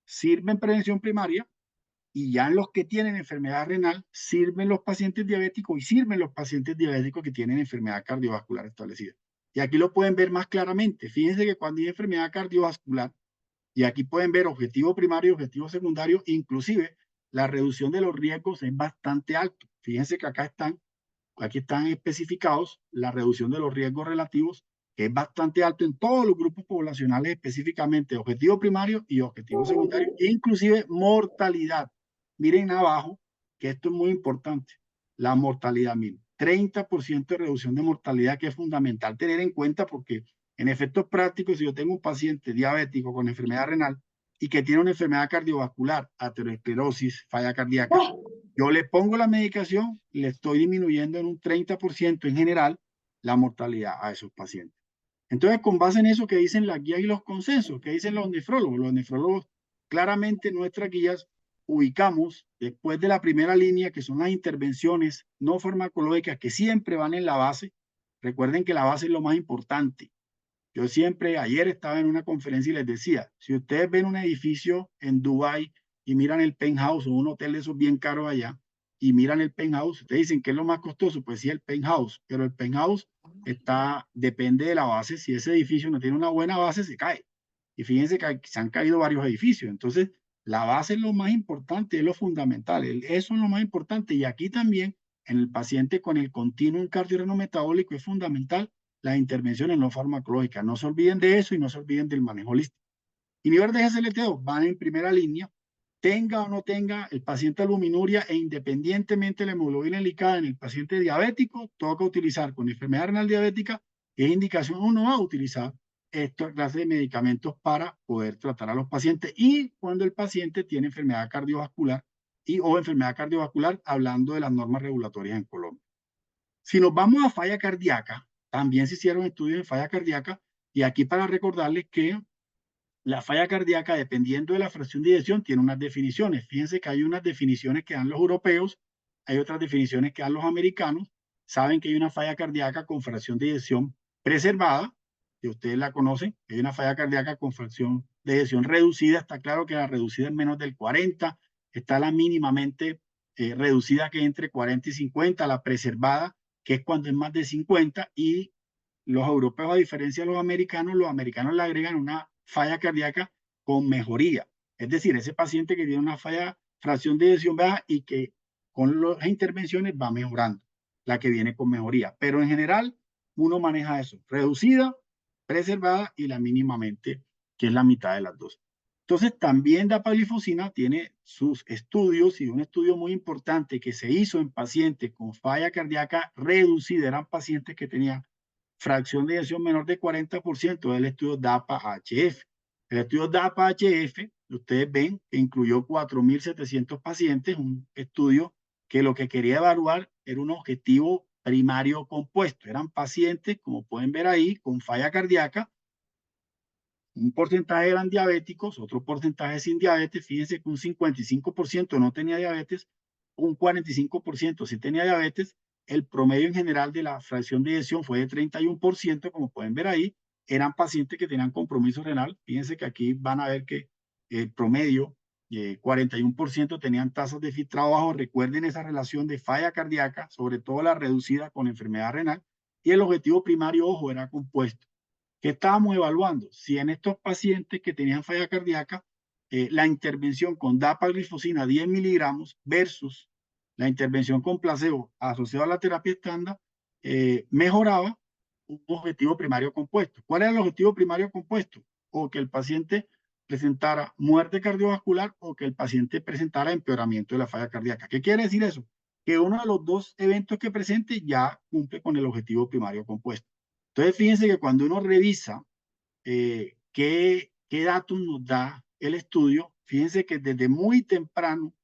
sirve en prevención primaria, y ya en los que tienen enfermedad renal sirven los pacientes diabéticos y sirven los pacientes diabéticos que tienen enfermedad cardiovascular establecida. Y aquí lo pueden ver más claramente. Fíjense que cuando hay enfermedad cardiovascular, y aquí pueden ver objetivo primario y objetivo secundario, inclusive la reducción de los riesgos es bastante alto. Fíjense que aquí están especificados la reducción de los riesgos relativos, que es bastante alto en todos los grupos poblacionales, específicamente objetivo primario y objetivo secundario, e inclusive mortalidad. Miren abajo, que esto es muy importante, la mortalidad, miren, 30% de reducción de mortalidad, que es fundamental tener en cuenta, porque en efectos prácticos, si yo tengo un paciente diabético con enfermedad renal y que tiene una enfermedad cardiovascular, aterosclerosis, falla cardíaca, yo le pongo la medicación, le estoy disminuyendo en un 30% en general la mortalidad a esos pacientes. Entonces, con base en eso que dicen las guías y los consensos, que dicen los nefrólogos claramente en nuestras guías ubicamos después de la primera línea, que son las intervenciones no farmacológicas que siempre van en la base. Recuerden que la base es lo más importante. Yo siempre, ayer estaba en una conferencia y les decía, si ustedes ven un edificio en Dubái y miran el penthouse o un hotel de esos bien caros allá y miran el penthouse, ustedes dicen que es lo más costoso, pues sí, el penthouse, pero el penthouse depende de la base. Si ese edificio no tiene una buena base, se cae. Y fíjense que se han caído varios edificios. Entonces, la base es lo más importante, es lo fundamental, eso es lo más importante. Y aquí también, en el paciente con el continuum cardiorrenometabólico, es fundamental las intervenciones no farmacológicas. No se olviden de eso y no se olviden del manejo holístico. Inhibidores de SLT2 van en primera línea, tenga o no tenga el paciente albuminuria, e independientemente de la hemoglobina glicada en el paciente diabético, toca utilizar con enfermedad renal diabética, es indicación, uno va a utilizar esta clase de medicamentos para poder tratar a los pacientes, y cuando el paciente tiene enfermedad cardiovascular o enfermedad cardiovascular, hablando de las normas regulatorias en Colombia. Si nos vamos a falla cardíaca, también se hicieron estudios en falla cardíaca, y aquí para recordarles que la falla cardíaca, dependiendo de la fracción de eyección, tiene unas definiciones. Fíjense que hay unas definiciones que dan los europeos, hay otras definiciones que dan los americanos. Saben que hay una falla cardíaca con fracción de eyección preservada, que ustedes la conocen. Hay una falla cardíaca con fracción de eyección reducida. Está claro que la reducida es menos del 40. Está la mínimamente reducida, que es entre 40 y 50. La preservada, que es cuando es más de 50. Y los europeos, a diferencia de los americanos le agregan una falla cardíaca con mejoría. Es decir, ese paciente que tiene una fracción de eyección baja y que con las intervenciones va mejorando, la que viene con mejoría. Pero en general, uno maneja eso, reducida, preservada y la mínimamente, que es la mitad de las dos. Entonces, también dapaglifosina tiene sus estudios, y un estudio muy importante que se hizo en pacientes con falla cardíaca reducida, eran pacientes que tenían fracción de eyección menor de 40%, del estudio DAPA-HF. El estudio DAPA-HF ustedes ven que incluyó 4.700 pacientes, un estudio que lo que quería evaluar era un objetivo primario compuesto. Eran pacientes, como pueden ver ahí, con falla cardíaca. Un porcentaje eran diabéticos, otro porcentaje sin diabetes. Fíjense que un 55% no tenía diabetes, un 45% sí tenía diabetes. El promedio en general de la fracción de eyección fue de 31%, como pueden ver ahí. Eran pacientes que tenían compromiso renal. Fíjense que aquí van a ver que el promedio, 41% tenían tasas de filtrado bajo. Recuerden esa relación de falla cardíaca, sobre todo la reducida con enfermedad renal. Y el objetivo primario, ojo, era compuesto. ¿Qué estábamos evaluando? Si en estos pacientes que tenían falla cardíaca, la intervención con dapaglifosina 10 miligramos versus la intervención con placebo asociada a la terapia estándar, mejoraba un objetivo primario compuesto. ¿Cuál era el objetivo primario compuesto? O que el paciente presentara muerte cardiovascular o que el paciente presentara empeoramiento de la falla cardíaca. ¿Qué quiere decir eso? Que uno de los dos eventos que presente ya cumple con el objetivo primario compuesto. Entonces, fíjense que cuando uno revisa qué datos nos da el estudio, fíjense que desde muy temprano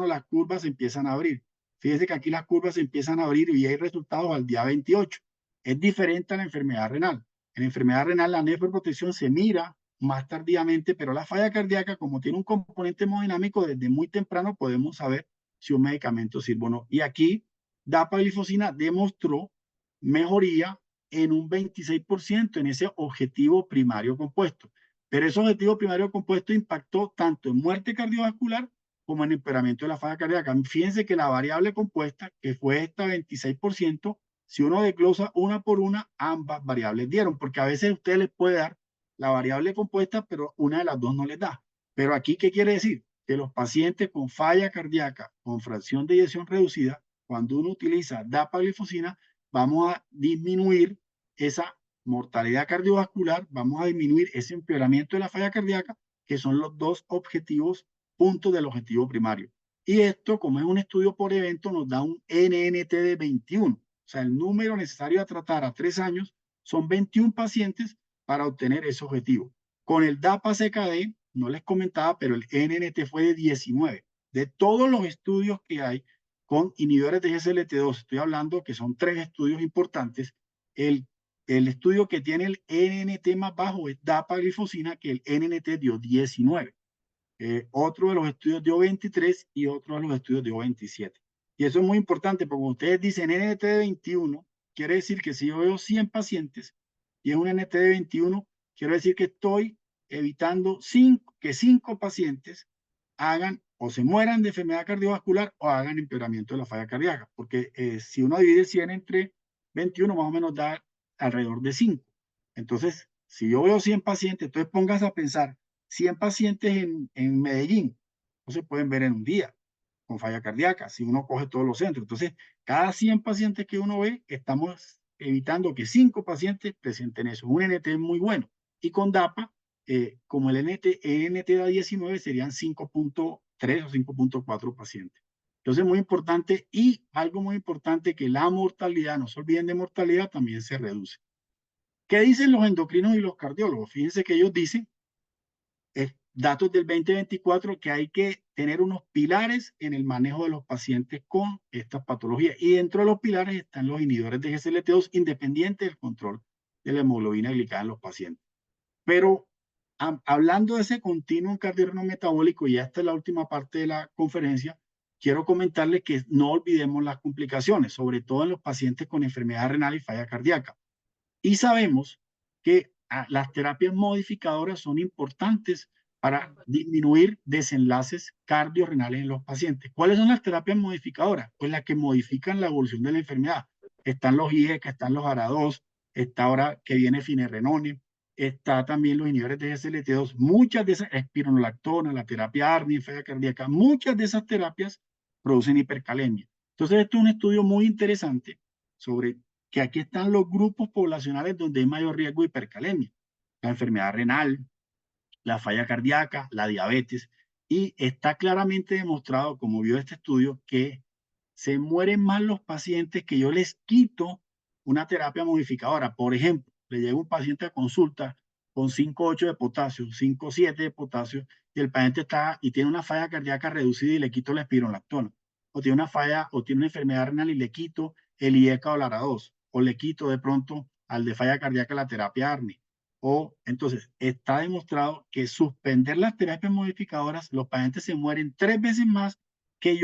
las curvas se empiezan a abrir. Fíjense que aquí las curvas se empiezan a abrir y hay resultados al día 28. Es diferente a la enfermedad renal. En la enfermedad renal la nefroprotección se mira más tardíamente, pero la falla cardíaca, como tiene un componente hemodinámico, desde muy temprano podemos saber si un medicamento sirve o no. Y aquí, dapaglifosina demostró mejoría en un 26% en ese objetivo primario compuesto. Pero ese objetivo primario compuesto impactó tanto en muerte cardiovascular como en empeoramiento de la falla cardíaca. Fíjense que la variable compuesta, que fue esta 26%, si uno desglosa una por una, ambas variables dieron, porque a veces usted les puede dar la variable compuesta, pero una de las dos no les da. Pero aquí, ¿qué quiere decir? Que los pacientes con falla cardíaca, con fracción de eyección reducida, cuando uno utiliza dapaglifosina, vamos a disminuir esa mortalidad cardiovascular, vamos a disminuir ese empeoramiento de la falla cardíaca, que son los dos objetivos, puntos del objetivo primario. Y esto, como es un estudio por evento, nos da un NNT de 21. O sea, el número necesario a tratar a 3 años son 21 pacientes para obtener ese objetivo. Con el DAPA-CKD, no les comentaba, pero el NNT fue de 19. De todos los estudios que hay con inhibidores de SLT2, estoy hablando que son 3 estudios importantes, el estudio que tiene el NNT más bajo es dapaglifosina, que el NNT dio 19. Otro de los estudios dio 23 y otro de los estudios dio 27. Y eso es muy importante porque ustedes dicen NNT de 21, quiere decir que si yo veo 100 pacientes y es un NNT de 21, quiero decir que estoy evitando que 5 pacientes hagan o se mueran de enfermedad cardiovascular o hagan empeoramiento de la falla cardíaca. Porque si uno divide 100 entre 21, más o menos da alrededor de 5. Entonces, si yo veo 100 pacientes, entonces póngase a pensar, 100 pacientes en Medellín no se pueden ver en un día con falla cardíaca, si uno coge todos los centros. Entonces, cada 100 pacientes que uno ve, estamos evitando que 5 pacientes presenten eso. Un NT muy bueno. Y con DAPA, como el NT da 19, serían 5.3 o 5.4 pacientes. Entonces, muy importante y algo muy importante que la mortalidad, no se olviden de mortalidad, también se reduce. ¿Qué dicen los endocrinos y los cardiólogos? Fíjense que ellos dicen, datos del 2024, que hay que tener unos pilares en el manejo de los pacientes con estas patologías. Y dentro de los pilares están los inhibidores de SLT2, independiente del control de la hemoglobina glicada en los pacientes. Pero hablando de ese continuum cardiorrenometabólico, y esta es la última parte de la conferencia, quiero comentarles que no olvidemos las complicaciones, sobre todo en los pacientes con enfermedad renal y falla cardíaca. Y sabemos que las terapias modificadoras son importantes para disminuir desenlaces cardiorrenales en los pacientes. ¿Cuáles son las terapias modificadoras? Pues las que modifican la evolución de la enfermedad. Están los IECA, están los ARA2, está ahora que viene finerenone, está también los inhibidores de SLT2, muchas de esas, espironolactona, la terapia ARNI, en falla cardíaca, muchas de esas terapias producen hipercalemia. Entonces, esto es un estudio muy interesante sobre que aquí están los grupos poblacionales donde hay mayor riesgo de hipercalemia, la enfermedad renal, la falla cardíaca, la diabetes, y está claramente demostrado, como vio este estudio, que se mueren más los pacientes que yo les quito una terapia modificadora. Por ejemplo, le llega un paciente a consulta con 5,8 de potasio, 5,7 de potasio, si el paciente está y tiene una falla cardíaca reducida y le quito la espironolactona, o tiene una falla o tiene una enfermedad renal y le quito el IECA o la ARA2, o le quito de pronto al de falla cardíaca la terapia ARNI. O entonces está demostrado que suspender las terapias modificadoras, los pacientes se mueren 3 veces más que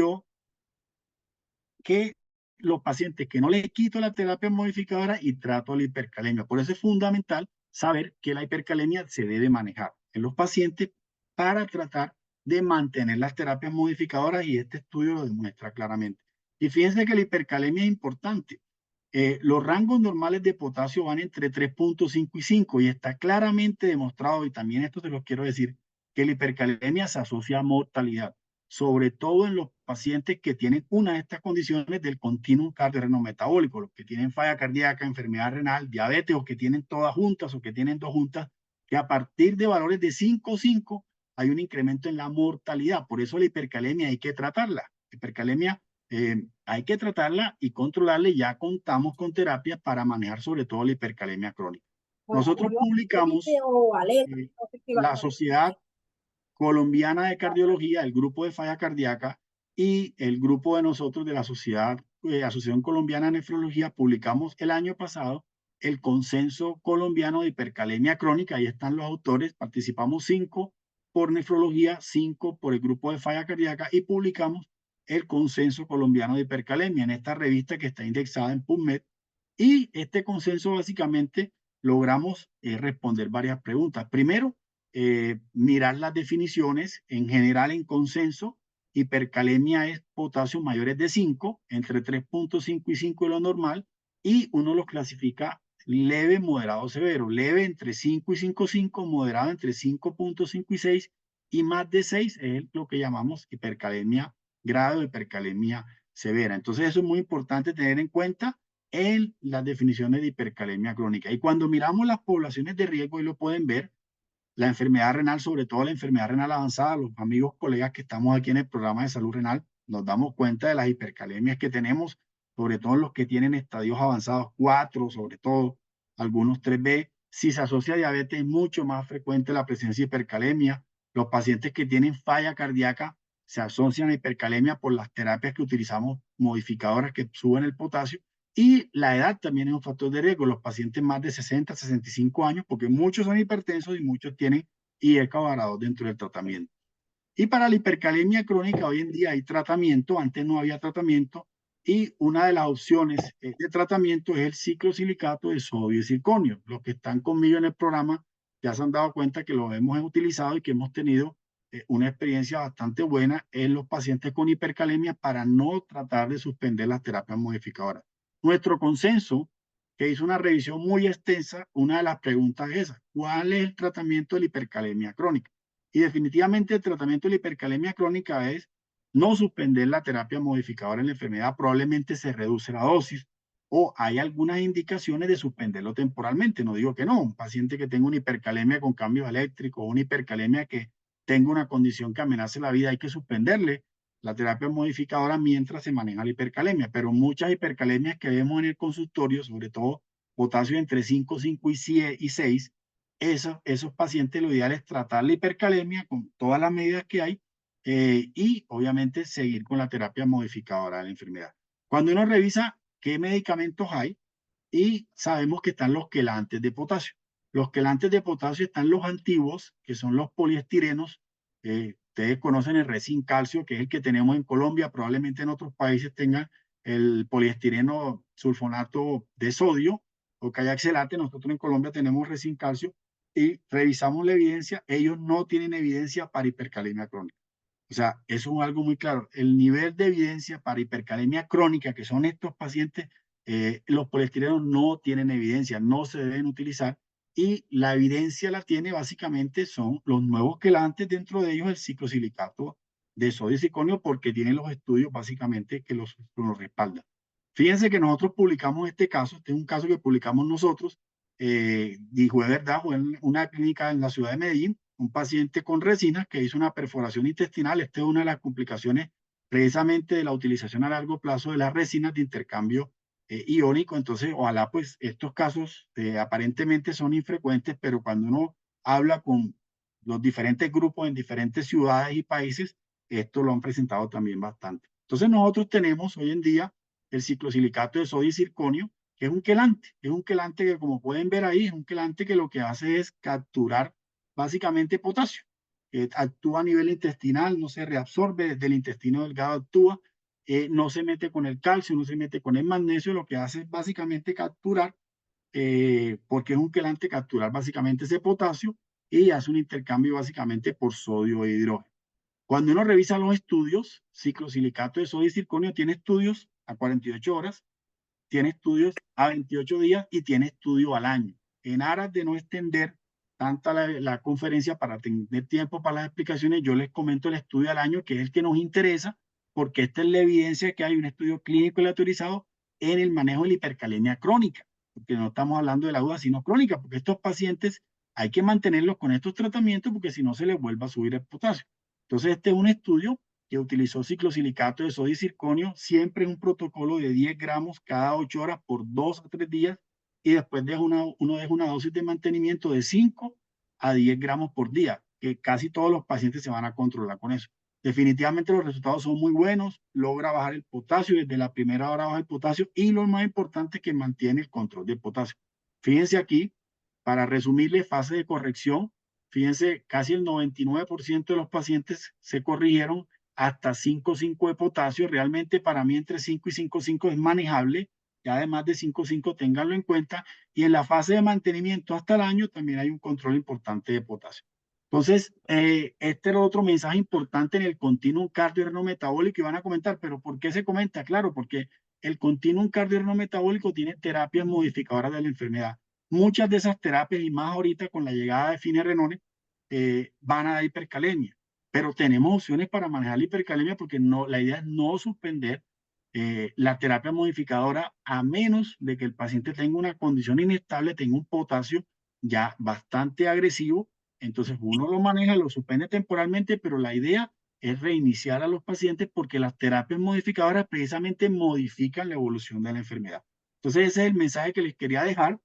los pacientes que no les quito la terapia modificadora y trato la hipercalemia. Por eso es fundamental saber que la hipercalemia se debe manejar en los pacientes para tratar de mantener las terapias modificadoras, y este estudio lo demuestra claramente. Y fíjense que la hipercalemia es importante. Los rangos normales de potasio van entre 3.5 y 5 y está claramente demostrado, y también esto se los quiero decir, que la hipercalemia se asocia a mortalidad, sobre todo en los pacientes que tienen una de estas condiciones del continuum cardiorrenometabólico, los que tienen falla cardíaca, enfermedad renal, diabetes, o que tienen todas juntas o que tienen dos juntas, que a partir de valores de 5 hay un incremento en la mortalidad. Por eso la hipercalemia hay que tratarla. Hipercalemia hay que tratarla y controlarla, y ya contamos con terapias para manejar sobre todo la hipercalemia crónica. Nosotros publicamos la Sociedad Colombiana de Cardiología, el grupo de falla cardíaca, y el grupo de nosotros de la Asociación Colombiana de Nefrología, publicamos el año pasado el Consenso Colombiano de Hipercalemia Crónica. Ahí están los autores, participamos 5 por nefrología, 5 por el grupo de falla cardíaca, y publicamos el Consenso Colombiano de Hipercalemia en esta revista que está indexada en PubMed. Y este consenso básicamente logramos responder varias preguntas. Primero, mirar las definiciones. En general, en consenso, hipercalemia es potasio mayores de 5, entre 3.5 y 5 es lo normal, y uno los clasifica leve, moderado, severo. Leve entre 5 y 5.5, moderado entre 5.5 y 6, y más de 6 es lo que llamamos hipercalemia grave o hipercalemia severa. Entonces eso es muy importante tener en cuenta en las definiciones de hipercalemia crónica. Y cuando miramos las poblaciones de riesgo, y lo pueden ver, la enfermedad renal, sobre todo la enfermedad renal avanzada, los amigos, colegas que estamos aquí en el programa de salud renal, nos damos cuenta de las hipercalemias que tenemos, sobre todo los que tienen estadios avanzados 4, sobre todo algunos 3B. Si se asocia a diabetes, es mucho más frecuente la presencia de hipercalemia. Los pacientes que tienen falla cardíaca se asocian a hipercalemia por las terapias que utilizamos, modificadoras que suben el potasio. Y la edad también es un factor de riesgo. Los pacientes más de 60, 65 años, porque muchos son hipertensos y muchos tienen IECA o ARA2 dentro del tratamiento. Y para la hipercalemia crónica hoy en día hay tratamiento, antes no había tratamiento, y una de las opciones de tratamiento es el ciclosilicato de sodio y circonio. Los que están conmigo en el programa ya se han dado cuenta que lo hemos utilizado y que hemos tenido una experiencia bastante buena en los pacientes con hipercalemia para no tratar de suspender las terapias modificadoras. Nuestro consenso, que hizo una revisión muy extensa, una de las preguntas es esa: ¿cuál es el tratamiento de la hipercalemia crónica? Y definitivamente el tratamiento de la hipercalemia crónica es no suspender la terapia modificadora en la enfermedad. Probablemente se reduce la dosis, o hay algunas indicaciones de suspenderlo temporalmente. No digo que no. Un paciente que tenga una hipercalemia con cambios eléctricos, o una hipercalemia que tenga una condición que amenace la vida, hay que suspenderle la terapia modificadora mientras se maneja la hipercalemia. Pero muchas hipercalemias que vemos en el consultorio, sobre todo potasio entre 5 y 6, esos pacientes lo ideal es tratar la hipercalemia con todas las medidas que hay, y obviamente seguir con la terapia modificadora de la enfermedad. Cuando uno revisa qué medicamentos hay, y sabemos que están los quelantes de potasio. Los quelantes de potasio están los antiguos, que son los poliestirenos. Ustedes conocen el resin calcio, que es el que tenemos en Colombia. Probablemente en otros países tengan el poliestireno sulfonato de sodio o callaxelate. Nosotros en Colombia tenemos resin calcio, y revisamos la evidencia. Ellos no tienen evidencia para hipercalemia crónica. O sea, eso es algo muy claro. El nivel de evidencia para hipercalemia crónica, que son estos pacientes, los poliestirenos no tienen evidencia, no se deben utilizar, y la evidencia la tiene básicamente son los nuevos quelantes, dentro de ellos el ciclosilicato de sodio y circonio, porque tienen los estudios básicamente que los respaldan. Fíjense que nosotros publicamos este caso. Este es un caso que publicamos nosotros, y fue verdad, fue en una clínica en la ciudad de Medellín, un paciente con resinas que hizo una perforación intestinal. Esta es una de las complicaciones precisamente de la utilización a largo plazo de las resinas de intercambio iónico. Entonces, ojalá pues estos casos aparentemente son infrecuentes, pero cuando uno habla con los diferentes grupos en diferentes ciudades y países, esto lo han presentado también bastante. Entonces nosotros tenemos hoy en día el ciclosilicato de sodio y circonio, que es un quelante. Es un quelante que, como pueden ver ahí, es un quelante que lo que hace es capturar básicamente potasio. Actúa a nivel intestinal, no se reabsorbe, desde el intestino delgado actúa, no se mete con el calcio, no se mete con el magnesio, lo que hace es básicamente capturar, porque es un quelante, capturar básicamente ese potasio y hace un intercambio básicamente por sodio e hidrógeno. Cuando uno revisa los estudios, ciclosilicato de sodio y circonio tiene estudios a 48 horas, tiene estudios a 28 días y tiene estudio al año. En aras de no extender tanta la conferencia para tener tiempo para las explicaciones, yo les comento el estudio al año, que es el que nos interesa, porque esta es la evidencia que hay un estudio clínico aleatorizado en el manejo de la hipercalemia crónica, porque no estamos hablando de la aguda, sino crónica, porque estos pacientes hay que mantenerlos con estos tratamientos, porque si no se les vuelve a subir el potasio. Entonces, este es un estudio que utilizó ciclosilicato de sodio y circonio, siempre en un protocolo de 10 gramos cada 8 horas por 2 a 3 días, y después uno deja una dosis de mantenimiento de 5 a 10 gramos por día, que casi todos los pacientes se van a controlar con eso. Definitivamente los resultados son muy buenos, logra bajar el potasio, desde la primera hora baja el potasio, y lo más importante es que mantiene el control del potasio. Fíjense aquí, para resumirle, fase de corrección, fíjense, casi el 99% de los pacientes se corrigieron hasta 5,5 de potasio. Realmente para mí entre 5 y 5,5 es manejable. Ya además de 5,5 ténganlo en cuenta. Y en la fase de mantenimiento hasta el año también hay un control importante de potasio. Entonces, este era otro mensaje importante en el continuum cardio-renal-metabólico, y van a comentar, pero ¿por qué se comenta? Claro, porque el continuum cardio-renal-metabólico tiene terapias modificadoras de la enfermedad. Muchas de esas terapias, y más ahorita con la llegada de finerenone, van a dar hipercalemia. Pero tenemos opciones para manejar la hipercalemia, porque no, la idea es no suspender la terapia modificadora, a menos de que el paciente tenga una condición inestable, tenga un potasio ya bastante agresivo. Entonces uno lo maneja, lo suspende temporalmente, pero la idea es reiniciar a los pacientes, porque las terapias modificadoras precisamente modifican la evolución de la enfermedad. Entonces ese es el mensaje que les quería dejar.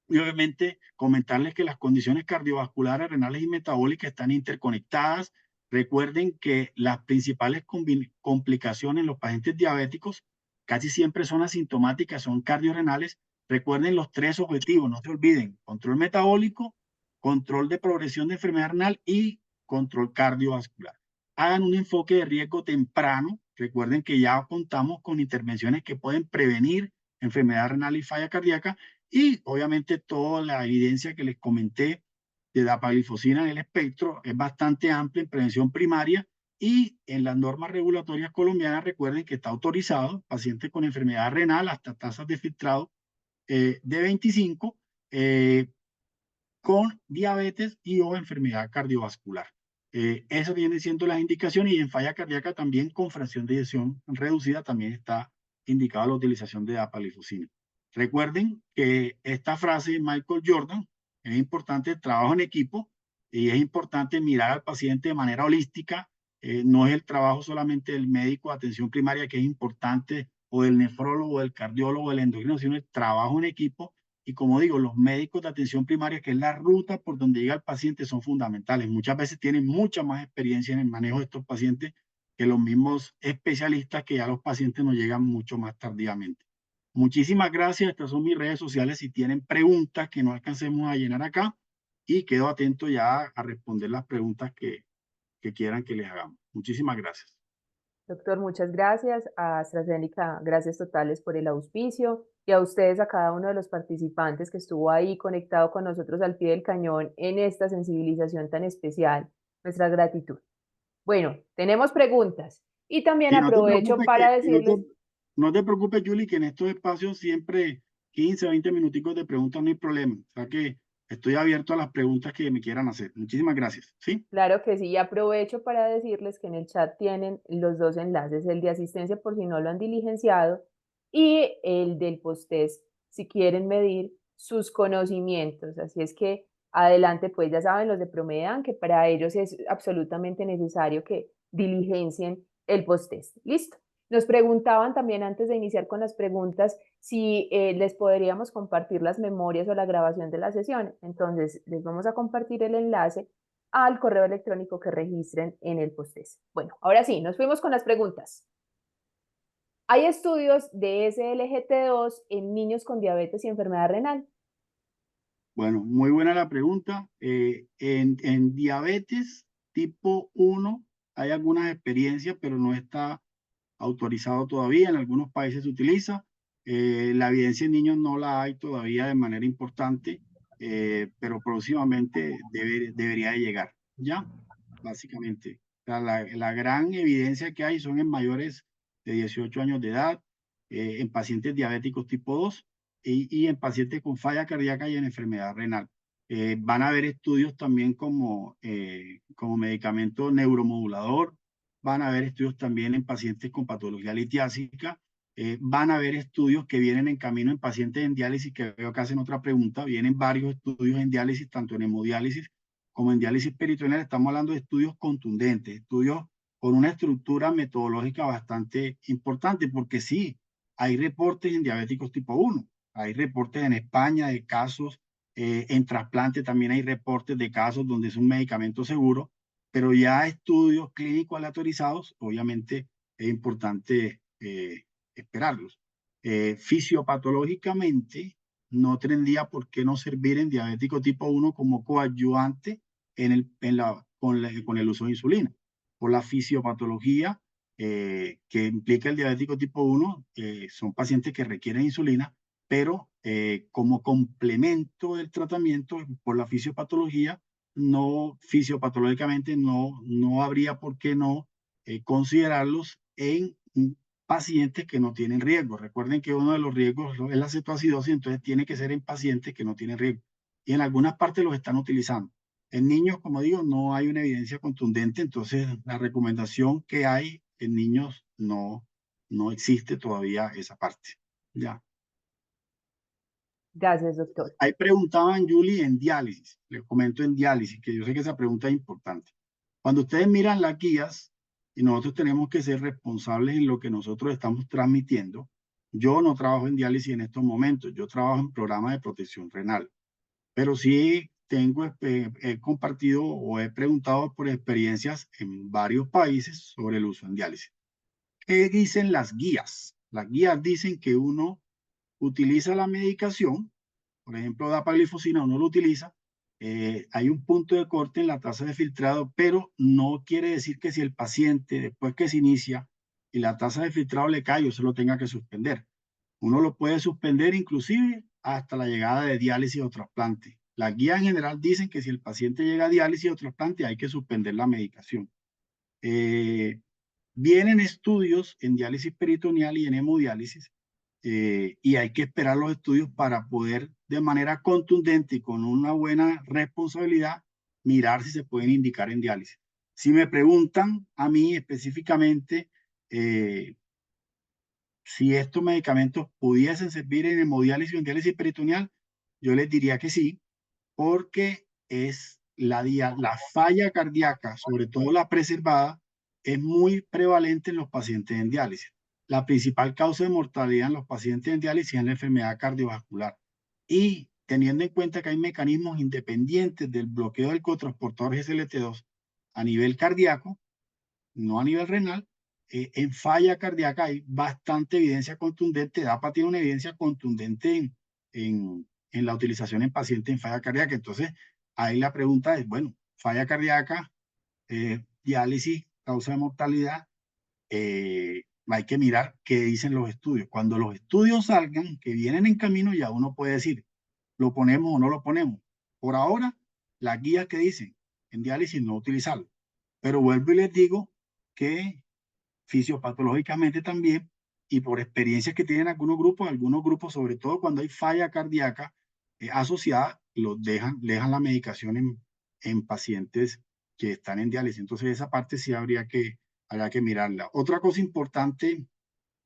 Y obviamente comentarles que las condiciones cardiovasculares, renales y metabólicas están interconectadas. Recuerden que las principales complicaciones en los pacientes diabéticos casi siempre son asintomáticas, son cardiorrenales. Recuerden los 3 objetivos, no se olviden: control metabólico, control de progresión de enfermedad renal y control cardiovascular. Hagan un enfoque de riesgo temprano. Recuerden que ya contamos con intervenciones que pueden prevenir enfermedad renal y falla cardíaca, y obviamente toda la evidencia que les comenté de dapaglifosina en el espectro es bastante amplia en prevención primaria, y en las normas regulatorias colombianas recuerden que está autorizado pacientes con enfermedad renal hasta tasas de filtrado de 25, con diabetes y o enfermedad cardiovascular. Esas vienen siendo las indicaciones, y en falla cardíaca también con fracción de eyección reducida también está indicada la utilización de dapaglifosina. Recuerden que esta frase de Michael Jordan: es importante el trabajo en equipo y es importante mirar al paciente de manera holística. No es el trabajo solamente del médico de atención primaria que es importante, o del nefrólogo, del cardiólogo, del endocrino, sino el trabajo en equipo. Y como digo, los médicos de atención primaria, que es la ruta por donde llega el paciente, son fundamentales. Muchas veces tienen mucha más experiencia en el manejo de estos pacientes que los mismos especialistas, que ya los pacientes nos llegan mucho más tardíamente. Muchísimas gracias. Estas son mis redes sociales si tienen preguntas que no alcancemos a llenar acá, y quedo atento ya a responder las preguntas que quieran que les hagamos. Muchísimas gracias. Doctor, muchas gracias. A AstraZeneca, gracias totales por el auspicio, y a ustedes, a cada uno de los participantes que estuvo ahí conectado con nosotros al pie del cañón en esta sensibilización tan especial, nuestra gratitud. Bueno, tenemos preguntas, y también Y no te aprovecho preocupes para decirles, no te preocupes, Julie, que en estos espacios siempre 15, 20 minuticos de preguntas no hay problema. O sea que estoy abierto a las preguntas que me quieran hacer. Muchísimas gracias. ¿Sí? claro que sí, y aprovecho para decirles que en el chat tienen los 2 enlaces: el de asistencia por si no lo han diligenciado, y el del post-test si quieren medir sus conocimientos. Así es que adelante, pues ya saben los de Promedan que para ellos es absolutamente necesario que diligencien el post-test. Listo. Nos preguntaban también, antes de iniciar con las preguntas, si les podríamos compartir las memorias o la grabación de la sesión. Entonces, les vamos a compartir el enlace al correo electrónico que registren en el POSTES. Bueno, ahora sí, nos fuimos con las preguntas. ¿Hay estudios de SLGT2 en niños con diabetes y enfermedad renal? Bueno, muy buena la pregunta. En diabetes tipo 1 hay algunas experiencias, pero no está autorizado todavía. En algunos países se utiliza. La evidencia en niños no la hay todavía de manera importante, pero próximamente debería de llegar. ¿Ya? Básicamente. O sea, la gran evidencia que hay son en mayores de 18 años de edad, en pacientes diabéticos tipo 2 y en pacientes con falla cardíaca y en enfermedad renal. Van a haber estudios también como medicamento neuromodulador, van a haber estudios también en pacientes con patología litiásica, van a haber estudios que vienen en camino en pacientes en diálisis, que veo que hacen otra pregunta, vienen varios estudios en diálisis, tanto en hemodiálisis como en diálisis peritoneal. Estamos hablando de estudios contundentes, estudios con una estructura metodológica bastante importante, porque sí, hay reportes en diabéticos tipo 1, hay reportes en España de casos, en trasplante también hay reportes de casos donde es un medicamento seguro, pero ya estudios clínicos aleatorizados, obviamente es importante esperarlos. Fisiopatológicamente, no tendría por qué no servir en diabético tipo 1 como coadyuvante con el uso de insulina. Por la fisiopatología que implica el diabético tipo 1, son pacientes que requieren insulina, pero como complemento del tratamiento por la fisiopatología, no fisiopatológicamente no habría por qué no considerarlos en pacientes que no tienen riesgo. Recuerden que uno de los riesgos es la cetoacidosis, entonces tiene que ser en pacientes que no tienen riesgo. Y en algunas partes los están utilizando. En niños, como digo, no hay una evidencia contundente, entonces la recomendación que hay en niños no existe todavía esa parte. Ya. Gracias, doctor. Ahí preguntaban, Julie, en diálisis. Les comento en diálisis, que yo sé que esa pregunta es importante. Cuando ustedes miran las guías, y nosotros tenemos que ser responsables en lo que nosotros estamos transmitiendo, yo no trabajo en diálisis en estos momentos, yo trabajo en programas de protección renal, pero sí he compartido o he preguntado por experiencias en varios países sobre el uso en diálisis. ¿Qué dicen las guías? Las guías dicen que uno utiliza la medicación, por ejemplo, dapaglifosina, uno lo utiliza, hay un punto de corte en la tasa de filtrado, pero no quiere decir que si el paciente, después que se inicia y la tasa de filtrado le cae, se lo tenga que suspender. Uno lo puede suspender inclusive hasta la llegada de diálisis o trasplante. Las guías en general dicen que si el paciente llega a diálisis o trasplante hay que suspender la medicación. Vienen estudios en diálisis peritoneal y en hemodiálisis, y hay que esperar los estudios para poder de manera contundente y con una buena responsabilidad mirar si se pueden indicar en diálisis. Si me preguntan a mí específicamente si estos medicamentos pudiesen servir en hemodiálisis o en diálisis peritoneal, yo les diría que sí, porque es la falla cardíaca, sobre todo la preservada, es muy prevalente en los pacientes en diálisis. La principal causa de mortalidad en los pacientes en diálisis es la enfermedad cardiovascular. Y teniendo en cuenta que hay mecanismos independientes del bloqueo del cotransportador GSLT2 a nivel cardíaco, no a nivel renal, en falla cardíaca hay bastante evidencia contundente. DAPA tiene una evidencia contundente en la utilización en pacientes en falla cardíaca. Entonces, ahí la pregunta es, bueno, falla cardíaca, diálisis, causa de mortalidad, hay que mirar qué dicen los estudios. Cuando los estudios salgan, que vienen en camino, ya uno puede decir, ¿lo ponemos o no lo ponemos? Por ahora, las guías que dicen en diálisis no utilizarlo. Pero vuelvo y les digo que fisiopatológicamente también, y por experiencias que tienen algunos grupos, sobre todo cuando hay falla cardíaca asociada, dejan la medicación en pacientes que están en diálisis. Entonces esa parte sí habría que mirarla. Otra cosa importante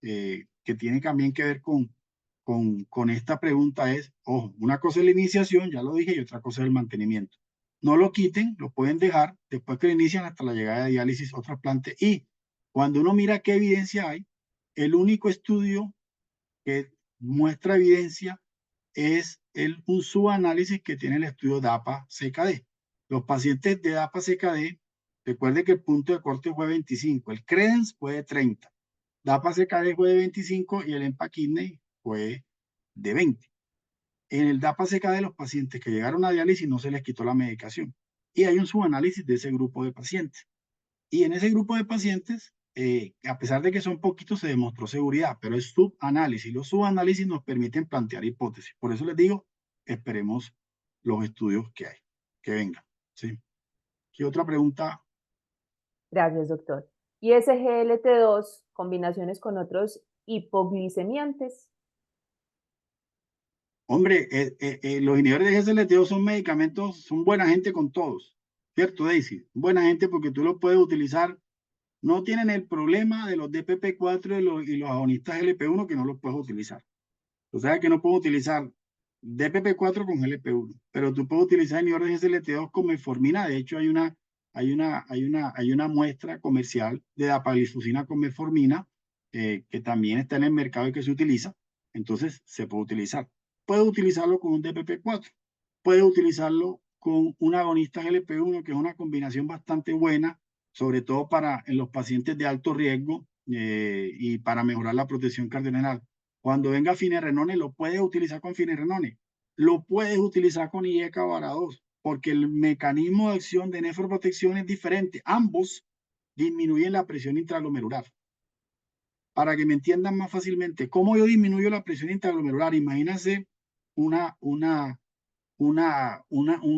que tiene también que ver con esta pregunta es, ojo, una cosa es la iniciación, ya lo dije, y otra cosa es el mantenimiento. No lo quiten, lo pueden dejar después que lo inician hasta la llegada de diálisis o trasplante. Y cuando uno mira qué evidencia hay, el único estudio que muestra evidencia es un subanálisis que tiene el estudio DAPA-CKD. Los pacientes de DAPA-CKD, recuerde que el punto de corte fue 25, el Credence fue de 30, DAPA-CKD fue de 25 y el EMPA-Kidney fue de 20. En el DAPA-CKD los pacientes que llegaron a diálisis no se les quitó la medicación. Y hay un subanálisis de ese grupo de pacientes. Y en ese grupo de pacientes, a pesar de que son poquitos, se demostró seguridad, pero es subanálisis. Los subanálisis nos permiten plantear hipótesis. Por eso les digo, esperemos los estudios que hay, que vengan. ¿Sí? ¿Qué otra pregunta? Gracias, doctor. ¿Y SGLT2, combinaciones con otros hipoglicemiantes? Hombre, los inhibidores de SLT2 son medicamentos, son buena gente con todos, ¿cierto, Daisy? Buena gente porque tú los puedes utilizar. No tienen el problema de los DPP4 y los agonistas GLP1 que no los puedes utilizar. Tú sabes que no puedo utilizar DPP4 con GLP1, pero tú puedes utilizar inhibidores de SLT2 con metformina. De hecho, hay una muestra comercial de dapagliflozina con metformina que también está en el mercado y que se utiliza. Entonces, se puede utilizar. Puedes utilizarlo con un DPP4. Puedes utilizarlo con un agonista GLP1, que es una combinación bastante buena, sobre todo en los pacientes de alto riesgo y para mejorar la protección cardiorenal. Cuando venga finerenone, lo puedes utilizar con finerenone. Lo puedes utilizar con IECA VARA2, porque el mecanismo de acción de nefroprotección es diferente. Ambos disminuyen la presión intraglomerular. Para que me entiendan más fácilmente, ¿cómo yo disminuyo la presión intraglomerular? Imagínense un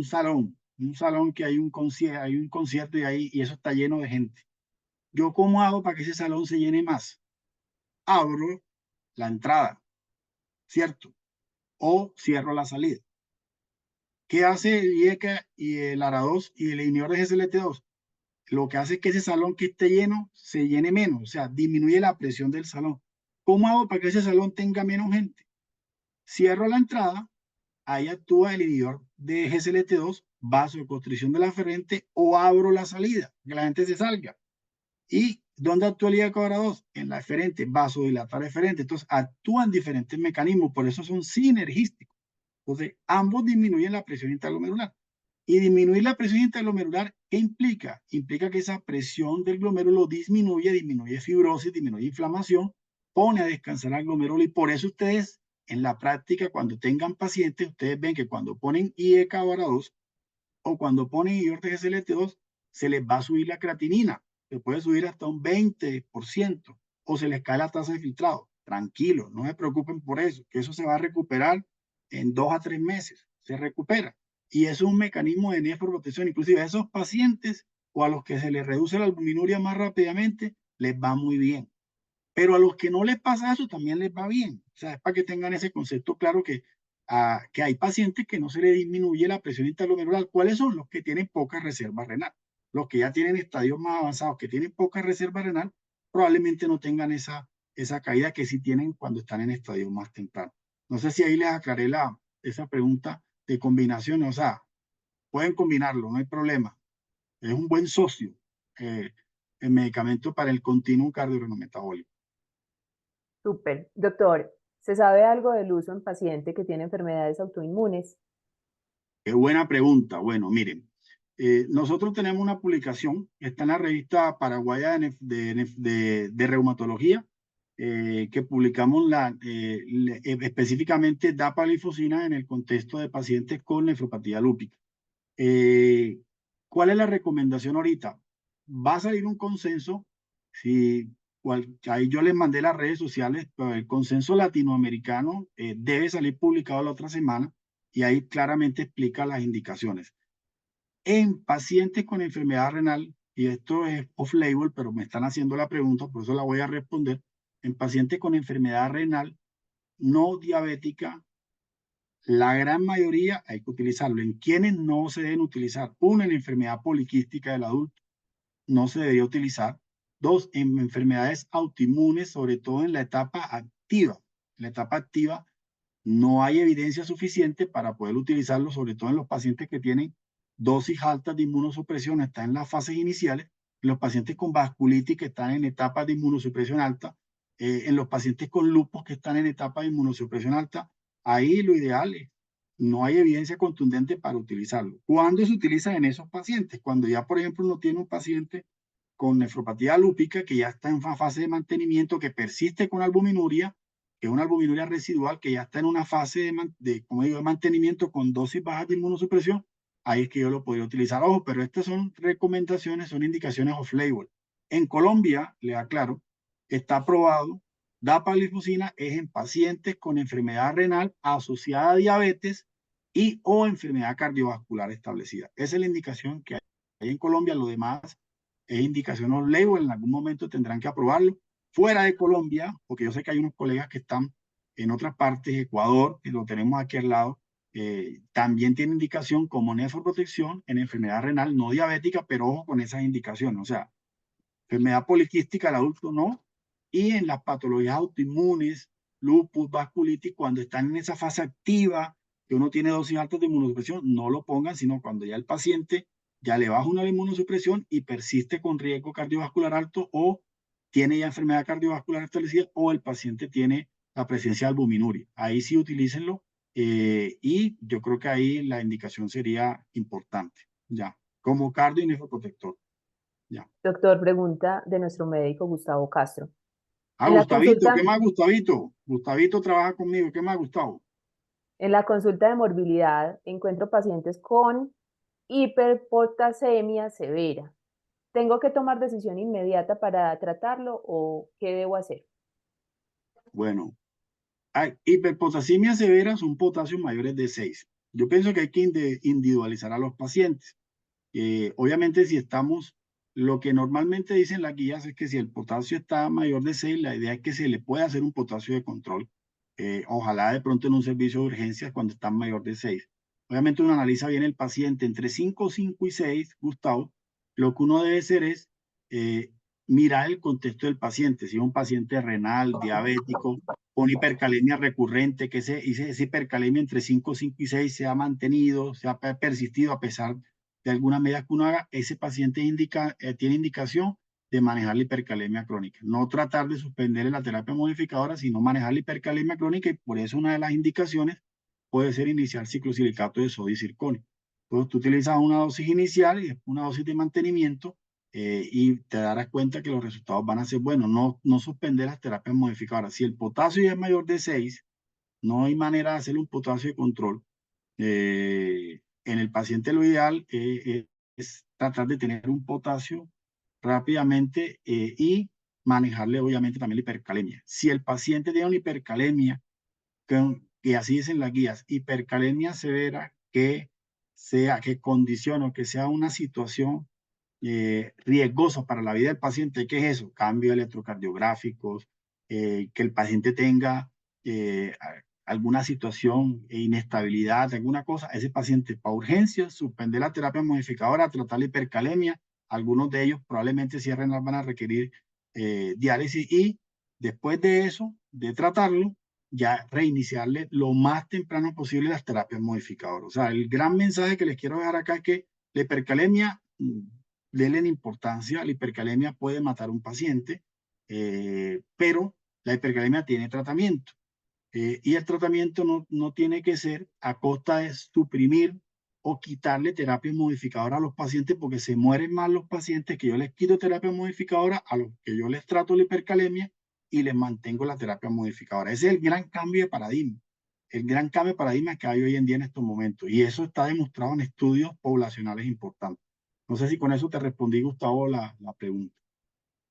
salón que hay un concierto y eso está lleno de gente. ¿Yo cómo hago para que ese salón se llene más? Abro la entrada, ¿cierto? O cierro la salida. ¿Qué hace el IECA y el ARA2 y el inhibidor de SLT2? Lo que hace es que ese salón que esté lleno se llene menos, o sea, disminuye la presión del salón. ¿Cómo hago para que ese salón tenga menos gente? Cierro la entrada, ahí actúa el inhibidor de GSLT2, vasoconstricción de la aferente, o abro la salida, que la gente se salga. ¿Y dónde actúa el IECA-VARA2? En la eferente, vasodilatar eferente. Entonces, actúan diferentes mecanismos, por eso son sinergísticos. Entonces, ambos disminuyen la presión intraglomerular. Y disminuir la presión intraglomerular, ¿qué implica? Implica que esa presión del glomérulo disminuye fibrosis, disminuye inflamación, pone a descansar al glomérulo y por eso ustedes en la práctica, cuando tengan pacientes, ustedes ven que cuando ponen IECA-VARA2 o cuando ponen inhibidor de GSLT2, se les va a subir la creatinina, se puede subir hasta un 20% o se les cae la tasa de filtrado. Tranquilo, no se preocupen por eso, que eso se va a recuperar en 2 a 3 meses, se recupera. Y eso es un mecanismo de nefroprotección. Inclusive a esos pacientes o a los que se les reduce la albuminuria más rápidamente, les va muy bien. Pero a los que no les pasa eso, también les va bien. O sea, es para que tengan ese concepto claro que hay pacientes que no se les disminuye la presión intraglomerular. ¿Cuáles son? Los que tienen poca reserva renal. Los que ya tienen estadios más avanzados, que tienen poca reserva renal, probablemente no tengan esa caída que sí tienen cuando están en estadios más tempranos. No sé si ahí les aclaré esa pregunta de combinación. O sea, pueden combinarlo, no hay problema. Es un buen socio el medicamento para el continuum cardiorrenometabólico. Súper. Doctor, ¿se sabe algo del uso en paciente que tiene enfermedades autoinmunes? Qué buena pregunta. Bueno, miren, nosotros tenemos una publicación, está en la revista paraguaya de reumatología, que publicamos específicamente dapagliflozina en el contexto de pacientes con nefropatía lúpica. ¿Cuál es la recomendación ahorita? Va a salir un consenso, ahí yo les mandé las redes sociales, pero el consenso latinoamericano debe salir publicado la otra semana y ahí claramente explica las indicaciones. En pacientes con enfermedad renal, y esto es off-label, pero me están haciendo la pregunta, por eso la voy a responder, en pacientes con enfermedad renal no diabética, la gran mayoría hay que utilizarlo. En quienes no se deben utilizar. Uno, en la enfermedad poliquística del adulto, no se debería utilizar. Dos, en enfermedades autoinmunes, sobre todo en la etapa activa. En la etapa activa no hay evidencia suficiente para poder utilizarlo, sobre todo en los pacientes que tienen dosis altas de inmunosupresión, están en las fases iniciales, en los pacientes con vasculitis que están en etapas de inmunosupresión alta, en los pacientes con lupus que están en etapas de inmunosupresión alta. Ahí lo ideal es no hay evidencia contundente para utilizarlo. ¿Cuándo se utiliza en esos pacientes? Cuando ya, por ejemplo, uno tiene un paciente con nefropatía lúpica que ya está en fase de mantenimiento, que persiste con albuminuria, que es una albuminuria residual, que ya está en una fase como digo, de mantenimiento con dosis bajas de inmunosupresión, ahí es que yo lo podría utilizar. Ojo, pero estas son recomendaciones, son indicaciones off-label. En Colombia, le aclaro, está aprobado, dapagliflozina es en pacientes con enfermedad renal asociada a diabetes y o enfermedad cardiovascular establecida. Esa es la indicación que hay en Colombia. Lo demás es indicación off-label, en algún momento tendrán que aprobarlo. Fuera de Colombia, porque yo sé que hay unos colegas que están en otras partes, Ecuador, que lo tenemos aquí al lado, también tiene indicación como nefroprotección en enfermedad renal no diabética, pero ojo con esas indicaciones, o sea, enfermedad poliquística al adulto no, y en las patologías autoinmunes, lupus, vasculitis, cuando están en esa fase activa, que uno tiene dosis altas de inmunosupresión, no lo pongan, sino cuando ya el paciente ya le baja una inmunosupresión y persiste con riesgo cardiovascular alto o tiene ya enfermedad cardiovascular establecida o el paciente tiene la presencia de albuminuria. Ahí sí utilícenlo y yo creo que ahí la indicación sería importante, ya, como cardio y nefroprotector, ya. Doctor, pregunta de nuestro médico Gustavo Castro. Ah, En la Gustavito, ¿qué consulta, más, Gustavito? Gustavito trabaja conmigo, ¿qué más, Gustavo? en la consulta de morbilidad encuentro pacientes con hiperpotasemia severa. ¿Tengo que tomar decisión inmediata para tratarlo o qué debo hacer? Bueno, hay hiperpotasemia severa son potasios mayores de 6. Yo pienso que hay que individualizar a los pacientes. Obviamente, si estamos, lo que normalmente dicen las guías es que si el potasio está mayor de 6, la idea es que se le pueda hacer un potasio de control. Ojalá de pronto en un servicio de urgencias cuando está mayor de 6. Obviamente uno analiza bien el paciente entre 5, 5 y 6, Gustavo. Lo que uno debe hacer es eh, mirar el contexto del paciente. Si es un paciente renal, diabético, con hipercalemia recurrente, que esa hipercalemia entre 5, 5 y 6 se ha mantenido, se ha persistido a pesar de alguna medida que uno haga, ese paciente tiene indicación de manejar la hipercalemia crónica. No tratar de suspenderle la terapia modificadora, sino manejar la hipercalemia crónica y por eso una de las indicaciones puede ser iniciar ciclosilicato de sodio y circonio. Entonces tú utilizas una dosis inicial y una dosis de mantenimiento y te darás cuenta que los resultados van a ser buenos. No suspender las terapias modificadoras. Si el potasio ya es mayor de 6, no hay manera de hacer un potasio de control. En el paciente lo ideal es tratar de tener un potasio rápidamente y manejarle obviamente también la hipercalemia. Si el paciente tiene una hipercalemia, que así dicen las guías, hipercalemia severa que condicione o que sea una situación riesgosa para la vida del paciente, ¿qué es eso? Cambios electrocardiográficos, que el paciente tenga alguna situación, inestabilidad, alguna cosa, ese paciente para urgencias, suspender la terapia modificadora, tratar la hipercalemia, algunos de ellos probablemente cierren, van a requerir diálisis y después de eso, de tratarlo, ya reiniciarle lo más temprano posible las terapias modificadoras. O sea, el gran mensaje que les quiero dejar acá es que la hipercalemia, denle importancia, la hipercalemia puede matar a un paciente, pero la hipercalemia tiene tratamiento. Y el tratamiento no tiene que ser a costa de suprimir o quitarle terapias modificadoras a los pacientes porque se mueren más los pacientes que yo les quito terapia modificadora a los que yo les trato la hipercalemia y les mantengo la terapia modificadora. Ese es el gran cambio de paradigma. El gran cambio de paradigma que hay hoy en día en estos momentos. Y eso está demostrado en estudios poblacionales importantes. No sé si con eso te respondí, Gustavo, la pregunta.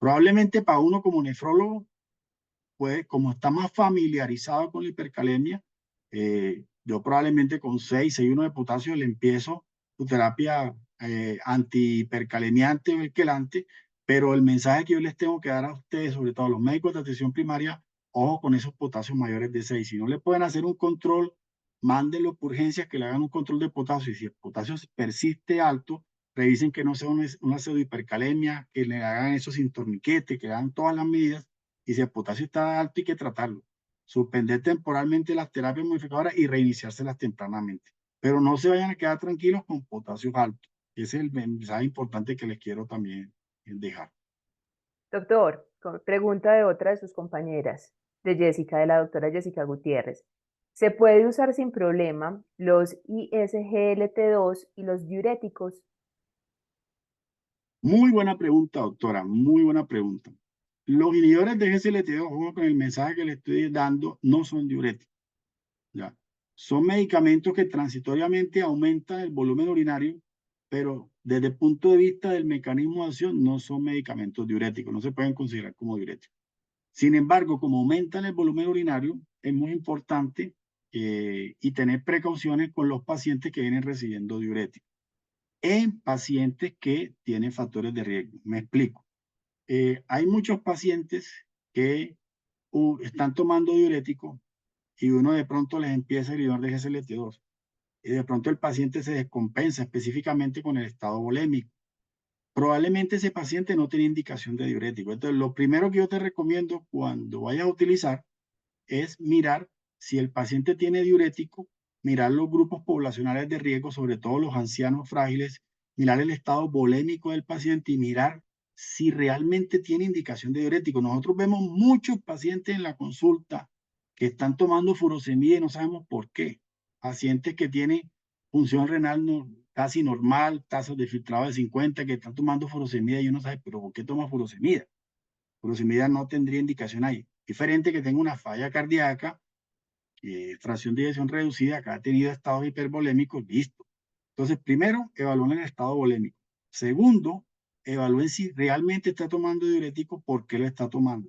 Probablemente para uno como nefrólogo, puede, como está más familiarizado con la hipercalemia, yo probablemente con 6,1 de potasio le empiezo su terapia antihipercalemiante o quelante, pero el mensaje que yo les tengo que dar a ustedes, sobre todo a los médicos de atención primaria, ojo con esos potasios mayores de 6. Si no le pueden hacer un control, mándenlo por urgencias que le hagan un control de potasio. Y si el potasio persiste alto, revisen que no sea una pseudohipercalemia, que le hagan eso sin torniquete, que hagan todas las medidas y si el potasio está alto hay que tratarlo. Suspender temporalmente las terapias modificadoras y reiniciárselas tempranamente. Pero no se vayan a quedar tranquilos con potasios altos. Ese es el mensaje importante que les quiero también dejar. Doctor, pregunta de otra de sus compañeras, de Jessica, de la doctora Jessica Gutiérrez. Se puede usar sin problema los ISGLT2 y los diuréticos. Muy buena pregunta, doctora, muy buena pregunta. Los inhibidores de GSLT2, ojo con el mensaje que le estoy dando, no son diuréticos. ¿Ya? Son medicamentos que transitoriamente aumentan el volumen urinario, pero desde el punto de vista del mecanismo de acción no son medicamentos diuréticos, no se pueden considerar como diuréticos. Sin embargo, como aumentan el volumen urinario, es muy importante y tener precauciones con los pacientes que vienen recibiendo diuréticos. En pacientes que tienen factores de riesgo. Me explico. Hay muchos pacientes que están tomando diuréticos y uno de pronto les empieza el inhibidor de GSLT2 y de pronto el paciente se descompensa específicamente con el estado volémico. Probablemente ese paciente no tiene indicación de diurético. Entonces, lo primero que yo te recomiendo cuando vayas a utilizar es mirar si el paciente tiene diurético, mirar los grupos poblacionales de riesgo, sobre todo los ancianos frágiles, mirar el estado volémico del paciente y mirar si realmente tiene indicación de diurético. Nosotros vemos muchos pacientes en la consulta que están tomando furosemida y no sabemos por qué. Pacientes que tienen función renal casi normal, tasas de filtrado de 50, que están tomando furosemida y uno sabe, pero ¿por qué toma furosemida? Furosemida no tendría indicación ahí. Diferente que tenga una falla cardíaca, fracción de eyección reducida, que ha tenido estados hipervolémicos, listo. Entonces, primero, evalúen el estado volémico. Segundo, evalúen si realmente está tomando diurético, por qué lo está tomando.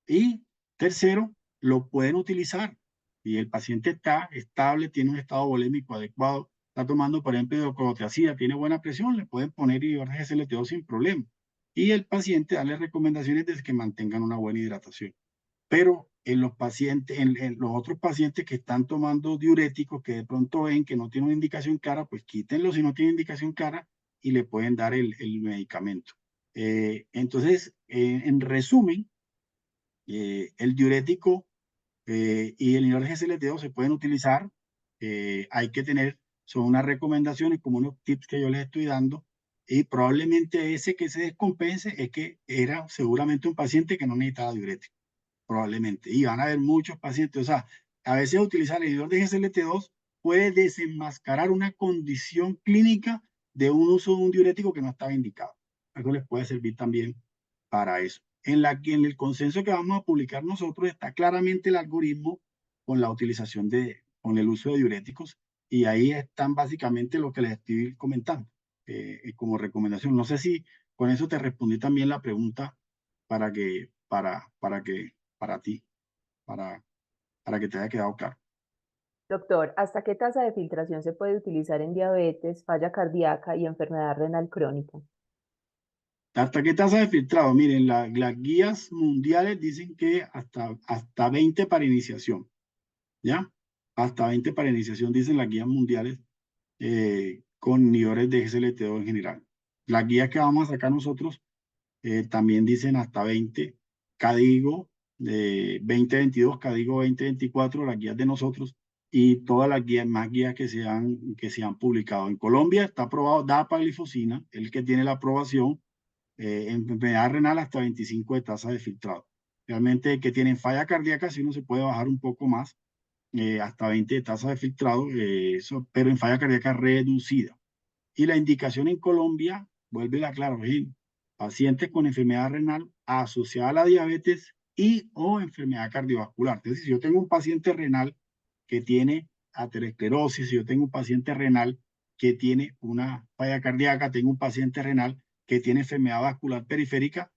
Y tercero, lo pueden utilizar. Y el paciente está estable, tiene un estado volémico adecuado, está tomando, por ejemplo, hidroclorotiazida, tiene buena presión, le pueden poner inhibidor de GSLT2 sin problema. Y el paciente darle recomendaciones de que mantengan una buena hidratación. Pero en los pacientes, en los otros pacientes que están tomando diuréticos, que de pronto ven que no tienen una indicación clara, pues quítenlo si no tienen indicación clara y le pueden dar el medicamento. Entonces, en resumen, el diurético y el inhibidor de GSLT2 se pueden utilizar. Hay que tener, son unas recomendaciones como unos tips que yo les estoy dando. Y probablemente ese que se descompense es que era seguramente un paciente que no necesitaba diurético. Probablemente. Y van a haber muchos pacientes. O sea, a veces utilizar el inhibidor de GSLT2 puede desenmascarar una condición clínica de un uso de un diurético que no estaba indicado. Eso les puede servir también para eso. En el consenso que vamos a publicar nosotros está claramente el algoritmo con la utilización con el uso de diuréticos y ahí están básicamente lo que les estoy comentando como recomendación. No sé si con eso te respondí también la pregunta para ti, para que te haya quedado claro. Doctor, ¿hasta qué tasa de filtración se puede utilizar en diabetes, falla cardíaca y enfermedad renal crónica? ¿Hasta qué tasa de filtrado? Miren, las guías mundiales dicen que hasta 20 para iniciación, ¿ya? Hasta 20 para iniciación dicen las guías mundiales con niveles de GSLT2 en general. Las guías que vamos a sacar nosotros también dicen hasta 20. CADIGO 2022, CADIGO 2024, las guías de nosotros y todas las guías, más guías que se han publicado. En Colombia está aprobado dapaglifosina, el que tiene la aprobación en enfermedad renal hasta 25 de tasa de filtrado. Realmente que tienen falla cardíaca, si uno se puede bajar un poco más, hasta 20 de tasa de filtrado, pero en falla cardíaca reducida. Y la indicación en Colombia, vuelve la claro, pacientes con enfermedad renal asociada a la diabetes y o enfermedad cardiovascular. Entonces, si yo tengo un paciente renal que tiene aterosclerosis, si yo tengo un paciente renal que tiene una falla cardíaca, tengo un paciente renal que tiene enfermedad vascular periférica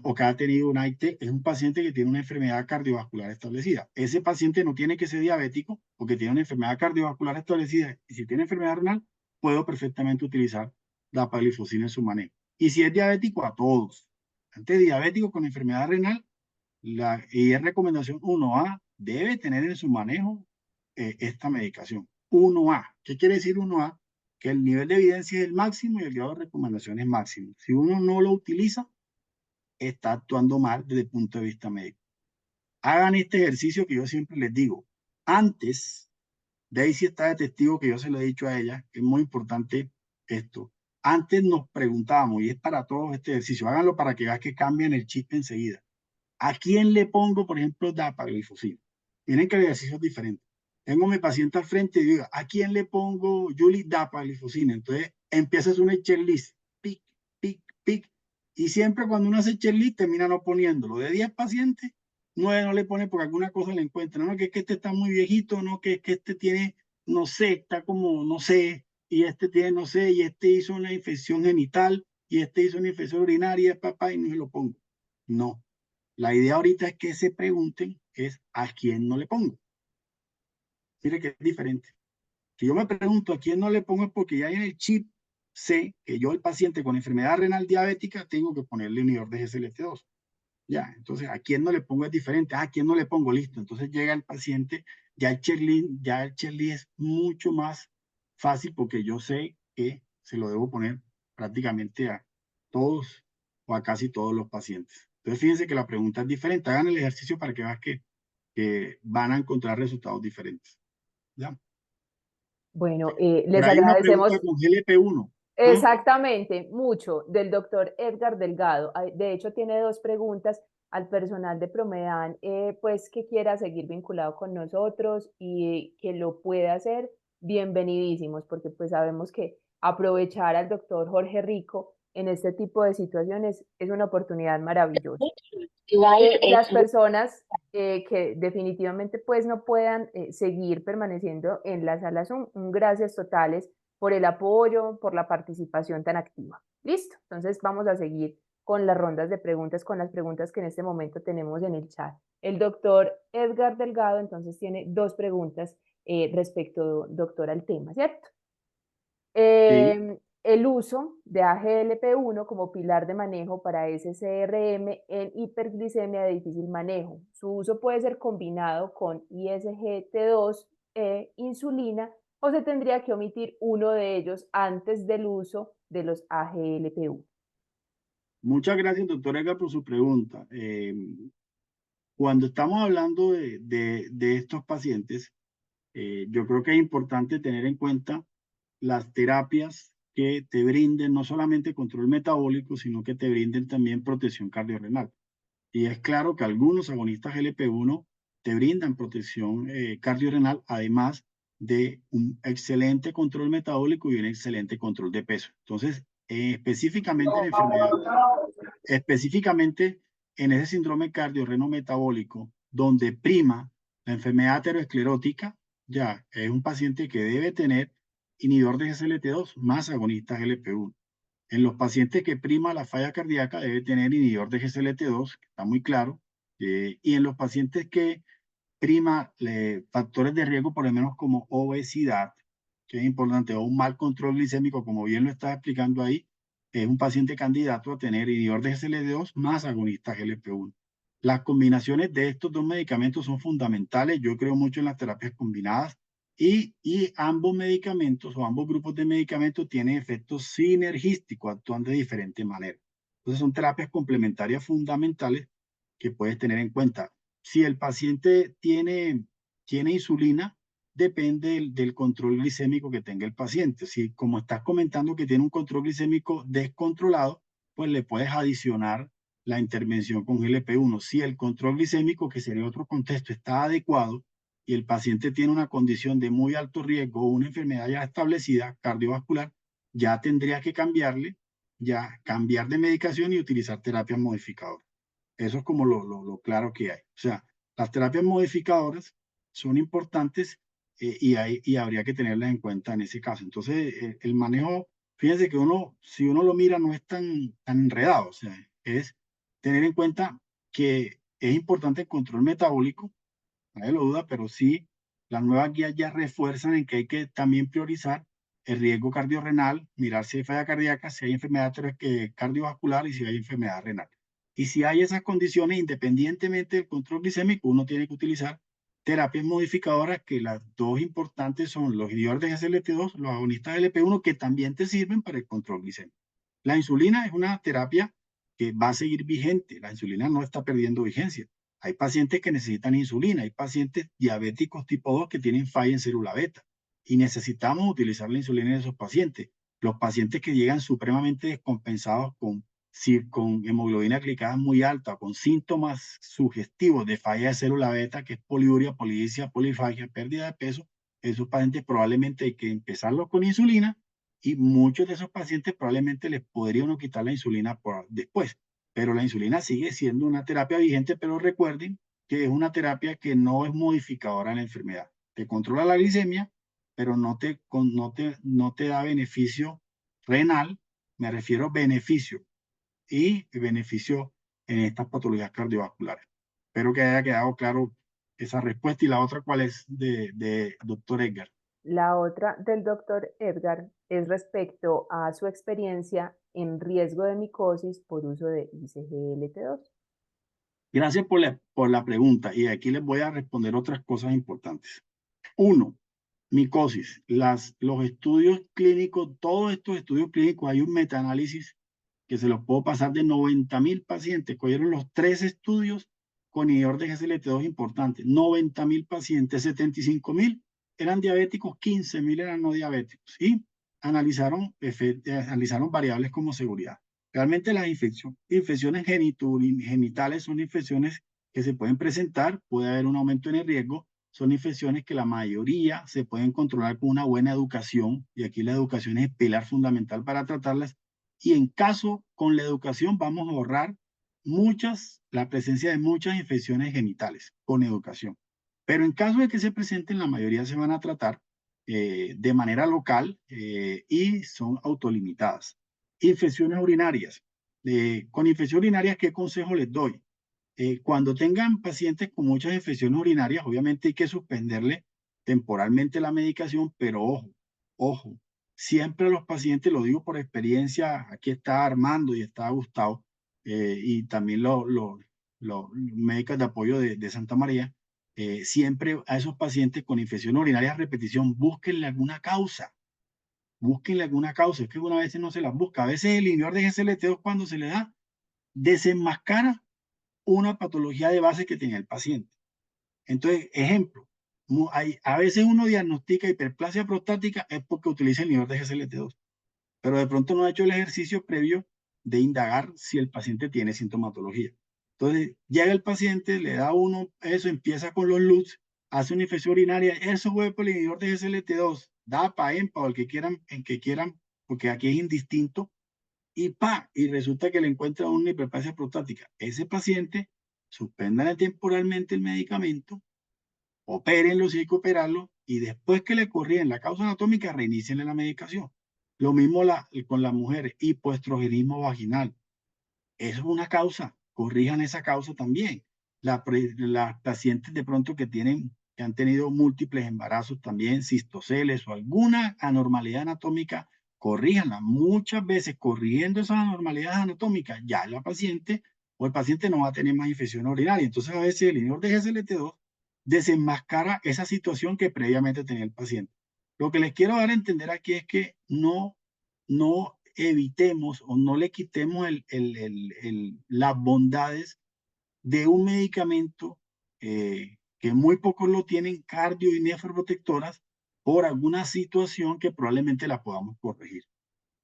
o que ha tenido un AIT, es un paciente que tiene una enfermedad cardiovascular establecida. Ese paciente no tiene que ser diabético porque tiene una enfermedad cardiovascular establecida y si tiene enfermedad renal, puedo perfectamente utilizar la paglifosina en su manejo. Y si es diabético, a todos. Antes diabético con enfermedad renal, y es recomendación 1A, debe tener en su manejo esta medicación. 1A. ¿Qué quiere decir 1A? Que el nivel de evidencia es el máximo y el grado de recomendación es máximo. Si uno no lo utiliza, está actuando mal desde el punto de vista médico. Hagan este ejercicio que yo siempre les digo. Antes, Daisy está de testigo que yo se lo he dicho a ella, que es muy importante esto. Antes nos preguntábamos, y es para todos este ejercicio, háganlo para que vean que cambian el chip enseguida. ¿A quién le pongo, por ejemplo, dapaglifosina? Miren que el ejercicio es diferente. tengo a mi paciente al frente y digo, ¿a quién le pongo Julie dapagliflozina? Entonces empiezas una checklist, pic, pic, pic, y siempre cuando uno hace checklist termina no poniéndolo. De 10 pacientes, 9 no le pone porque alguna cosa le encuentra. No, que es que este está muy viejito, no, que es que este tiene, no sé, está como, no sé, y este tiene, no sé, y este hizo una infección genital, y este hizo una infección urinaria, papá, y no se lo pongo. No. La idea ahorita es que se pregunten es a quién no le pongo. Mire que es diferente. Si yo me pregunto a quién no le pongo es porque ya en el chip sé que yo, el paciente con enfermedad renal diabética, tengo que ponerle inhibidor de GSLT2. Ya, entonces a quién no le pongo es diferente. ¿A quién no le pongo? Listo. Entonces llega el paciente, ya el checklist es mucho más fácil porque yo sé que se lo debo poner prácticamente a todos o a casi todos los pacientes. Entonces fíjense que la pregunta es diferente. Hagan el ejercicio para que vean que van a encontrar resultados diferentes. ¿Ya? Bueno, Por les ahí una pregunta agradecemos con GLP-1. ¿Ah? exactamente mucho del doctor Edgar Delgado. De hecho, tiene dos preguntas al personal de Promedan, pues que quiera seguir vinculado con nosotros y que lo pueda hacer, bienvenidísimos, porque pues sabemos que aprovechar al doctor Jorge Rico en este tipo de situaciones es una oportunidad maravillosa. Las personas que definitivamente pues no puedan seguir permaneciendo en la sala Zoom, un gracias totales por el apoyo, por la participación tan activa. Listo, entonces vamos a seguir con las rondas de preguntas, con las preguntas que en este momento tenemos en el chat. El doctor Edgar Delgado entonces tiene dos preguntas respecto, doctor, al tema, ¿cierto? Sí. El uso de AGLP1 como pilar de manejo para SCRM en hiperglicemia de difícil manejo. Su uso puede ser combinado con ISGT2 e insulina o se tendría que omitir uno de ellos antes del uso de los AGLP1. Muchas gracias, doctor Edgar, por su pregunta. Cuando estamos hablando de estos pacientes, yo creo que es importante tener en cuenta las terapias que te brinden no solamente control metabólico, sino que te brinden también protección cardiorrenal. Y es claro que algunos agonistas GLP-1 te brindan protección cardiorrenal, además de un excelente control metabólico y un excelente control de peso. Entonces, específicamente en enfermedad, específicamente en ese síndrome cardiorreno-metabólico, donde prima la enfermedad aterosclerótica, ya es un paciente que debe tener inhibidor de GSLT2 más agonista GLP-1. En los pacientes que prima la falla cardíaca debe tener inhibidor de GSLT2, que está muy claro, y en los pacientes que prima factores de riesgo, por lo menos como obesidad, que es importante, o un mal control glicémico, como bien lo está explicando ahí, es un paciente candidato a tener inhibidor de GSLT2 más agonista GLP-1. Las combinaciones de estos dos medicamentos son fundamentales. Yo creo mucho en las terapias combinadas y ambos medicamentos o ambos grupos de medicamentos tienen efectos sinergísticos, actúan de diferente manera. Entonces son terapias complementarias fundamentales que puedes tener en cuenta. Si el paciente tiene insulina, depende del control glicémico que tenga el paciente. Si, como estás comentando, que tiene un control glicémico descontrolado, pues le puedes adicionar la intervención con GLP-1. Si el control glicémico, que sería otro contexto, está adecuado y el paciente tiene una condición de muy alto riesgo o una enfermedad ya establecida, cardiovascular, ya tendría que cambiar de medicación y utilizar terapias modificadoras. Eso es como lo claro que hay. O sea, las terapias modificadoras son importantes y habría que tenerlas en cuenta en ese caso. Entonces, el manejo, fíjense que si uno lo mira, no es tan enredado. O sea, es tener en cuenta que es importante el control metabólico, nadie lo duda, pero sí, las nuevas guías ya refuerzan en que hay que también priorizar el riesgo cardiorrenal, mirar si hay falla cardíaca, si hay enfermedad cardiovascular y si hay enfermedad renal. Y si hay esas condiciones, independientemente del control glicémico, uno tiene que utilizar terapias modificadoras, que las dos importantes son los inhibidores de GSLT2, los agonistas LP1, que también te sirven para el control glicémico. La insulina es una terapia que va a seguir vigente, la insulina no está perdiendo vigencia. Hay pacientes que necesitan insulina, hay pacientes diabéticos tipo 2 que tienen falla en célula beta y necesitamos utilizar la insulina en esos pacientes. Los pacientes que llegan supremamente descompensados con si con hemoglobina glicada muy alta, con síntomas sugestivos de falla de célula beta, que es poliuria, polidipsia, polifagia, pérdida de peso, esos pacientes probablemente hay que empezarlos con insulina y muchos de esos pacientes probablemente les podría uno quitar la insulina después. Pero la insulina sigue siendo una terapia vigente, pero recuerden que es una terapia que no es modificadora de la enfermedad. Te controla la glicemia, pero no te da beneficio renal, me refiero a beneficio y beneficio en estas patologías cardiovasculares. Espero que haya quedado claro esa respuesta. Y la otra, ¿cuál es de doctor Edgar? La otra del doctor Edgar es respecto a su experiencia en riesgo de micosis por uso de ICGLT2. Gracias por la pregunta. Y aquí les voy a responder otras cosas importantes. Uno, micosis. Los estudios clínicos, todos estos estudios clínicos, hay un metaanálisis que se los puedo pasar de 90.000 pacientes. Cogieron los 3 estudios con inhibidor de GSLT2 importantes. 90.000 pacientes, 75.000 eran diabéticos, 15.000 eran no diabéticos. Y analizaron variables como seguridad. Realmente las infecciones genitales son infecciones que se pueden presentar, puede haber un aumento en el riesgo, son infecciones que la mayoría se pueden controlar con una buena educación, y aquí la educación es el pilar fundamental para tratarlas, y en caso con la educación vamos a ahorrar la presencia de muchas infecciones genitales con educación. Pero en caso de que se presenten, la mayoría se van a tratar de manera local y son autolimitadas. Infecciones urinarias. Con infecciones urinarias, ¿qué consejo les doy? Cuando tengan pacientes con muchas infecciones urinarias, obviamente hay que suspenderle temporalmente la medicación, pero ojo, siempre a los pacientes, lo digo por experiencia, aquí está Armando y está Gustavo, y también los médicos de apoyo de Santa María, siempre a esos pacientes con infecciones urinarias a repetición, búsquenle alguna causa, es que una vez no se las busca, a veces el inhibidor de GSLT2 cuando se le da, desenmascara una patología de base que tenía el paciente. Entonces, ejemplo, a veces uno diagnostica hiperplasia prostática es porque utiliza el inhibidor de GSLT2, pero de pronto no ha hecho el ejercicio previo de indagar si el paciente tiene sintomatología. Entonces, llega el paciente, le da uno eso, empieza con los LUTS, hace una infección urinaria, eso fue por el inhibidor de GSLT2, DAPA, EMPA o el que quieran, porque aquí es indistinto, y resulta que le encuentra una hiperplasia prostática. Ese paciente, suspéndale temporalmente el medicamento, opérenlo si hay que operarlo, y después que le corrigen la causa anatómica, reinicien la medicación. Lo mismo con las mujeres, hipoestrogenismo vaginal. Eso es una causa, corrijan esa causa también. Las pacientes de pronto que han tenido múltiples embarazos también, cistoceles o alguna anormalidad anatómica, corríjanla. Muchas veces corrigiendo esas anormalidades anatómicas, ya la paciente o el paciente no va a tener más infección urinaria. Entonces a veces el inhibidor de GSLT2 desenmascara esa situación que previamente tenía el paciente. Lo que les quiero dar a entender aquí es que no evitemos o no le quitemos las bondades de un medicamento que muy pocos lo tienen, cardio y nefroprotectoras, por alguna situación que probablemente la podamos corregir.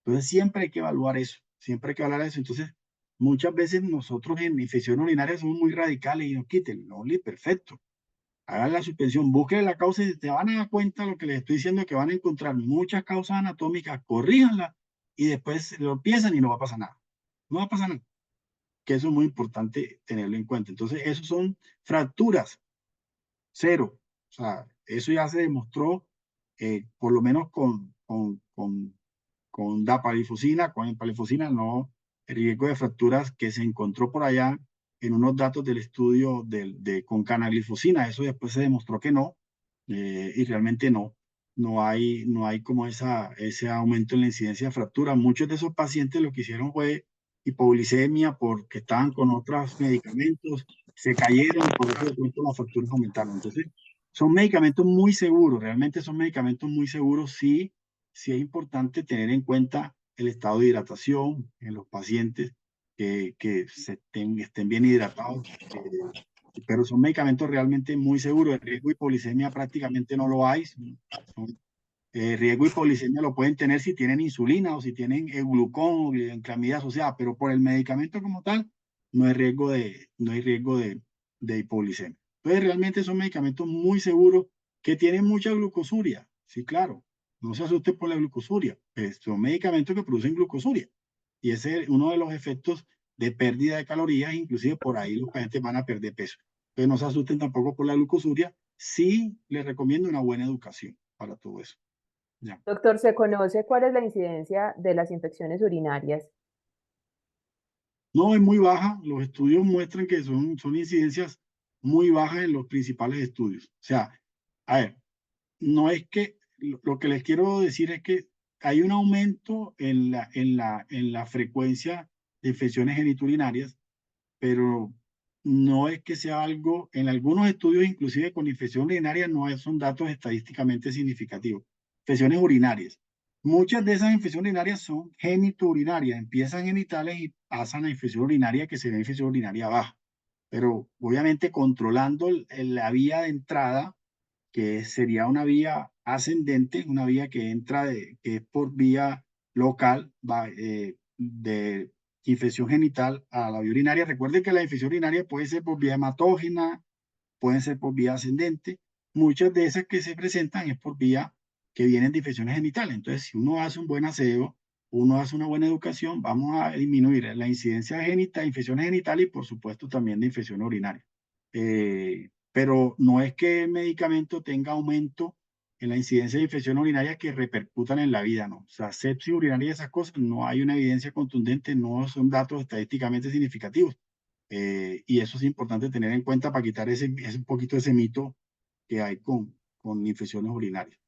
Entonces siempre hay que evaluar eso, siempre hay que evaluar eso. Entonces muchas veces nosotros en infección urinaria somos muy radicales y nos quiten, no, perfecto. Hagan la suspensión, busquen la causa y te van a dar cuenta de lo que les estoy diciendo, que van a encontrar muchas causas anatómicas, corríjanlas y después lo empiezan y no va a pasar nada. No va a pasar nada. Que eso es muy importante tenerlo en cuenta. Entonces, eso son fracturas, cero. O sea, eso ya se demostró, por lo menos con dapalifosina, con empalifosina, no, el riesgo de fracturas que se encontró por allá en unos datos del estudio con canaglifosina, eso después se demostró que no, y realmente no hay como ese aumento en la incidencia de fracturas. Muchos de esos pacientes lo que hicieron fue hipoglicemia porque estaban con otros medicamentos, se cayeron y por eso de pronto las fracturas aumentaron. Entonces, son medicamentos muy seguros, realmente son medicamentos muy seguros, sí es importante tener en cuenta el estado de hidratación en los pacientes, que estén bien hidratados, pero son medicamentos realmente muy seguros. El riesgo de hipoglicemia prácticamente no lo hay, son Riesgo de hipoglicemia lo pueden tener si tienen insulina o si tienen glucón o glicemia asociada, pero por el medicamento como tal, no hay riesgo de hipoglicemia. Entonces, realmente son medicamentos muy seguros que tienen mucha glucosuria. Sí, claro, no se asuste por la glucosuria. Son medicamentos que producen glucosuria. Y ese es uno de los efectos de pérdida de calorías, inclusive por ahí los pacientes van a perder peso. Entonces, no se asusten tampoco por la glucosuria. Sí les recomiendo una buena educación para todo eso. Ya. Doctor, ¿se conoce cuál es la incidencia de las infecciones urinarias? No, es muy baja. Los estudios muestran que son incidencias muy bajas en los principales estudios. O sea, a ver, no es que, lo que les quiero decir es que hay un aumento en la frecuencia de infecciones geniturinarias, pero no es que sea algo, en algunos estudios, inclusive con infección urinaria, son datos estadísticamente significativos. Infecciones urinarias. Muchas de esas infecciones urinarias son genitourinarias, empiezan genitales y pasan a infección urinaria, que sería infección urinaria baja. Pero obviamente controlando la vía de entrada, que sería una vía ascendente, una vía que entra, que es por vía local, de infección genital a la vía urinaria. Recuerden que la infección urinaria puede ser por vía hematógena, pueden ser por vía ascendente. Muchas de esas que se presentan es por vía que vienen de infecciones genitales. Entonces, si uno hace un buen aseo, uno hace una buena educación, vamos a disminuir la incidencia de infecciones genitales y, por supuesto, también de infección urinaria. Pero no es que el medicamento tenga aumento en la incidencia de infección urinaria que repercutan en la vida, ¿no? O sea, sepsis urinaria y esas cosas, no hay una evidencia contundente, no son datos estadísticamente significativos. Y eso es importante tener en cuenta para quitar ese un poquito ese mito que hay con infecciones urinarias.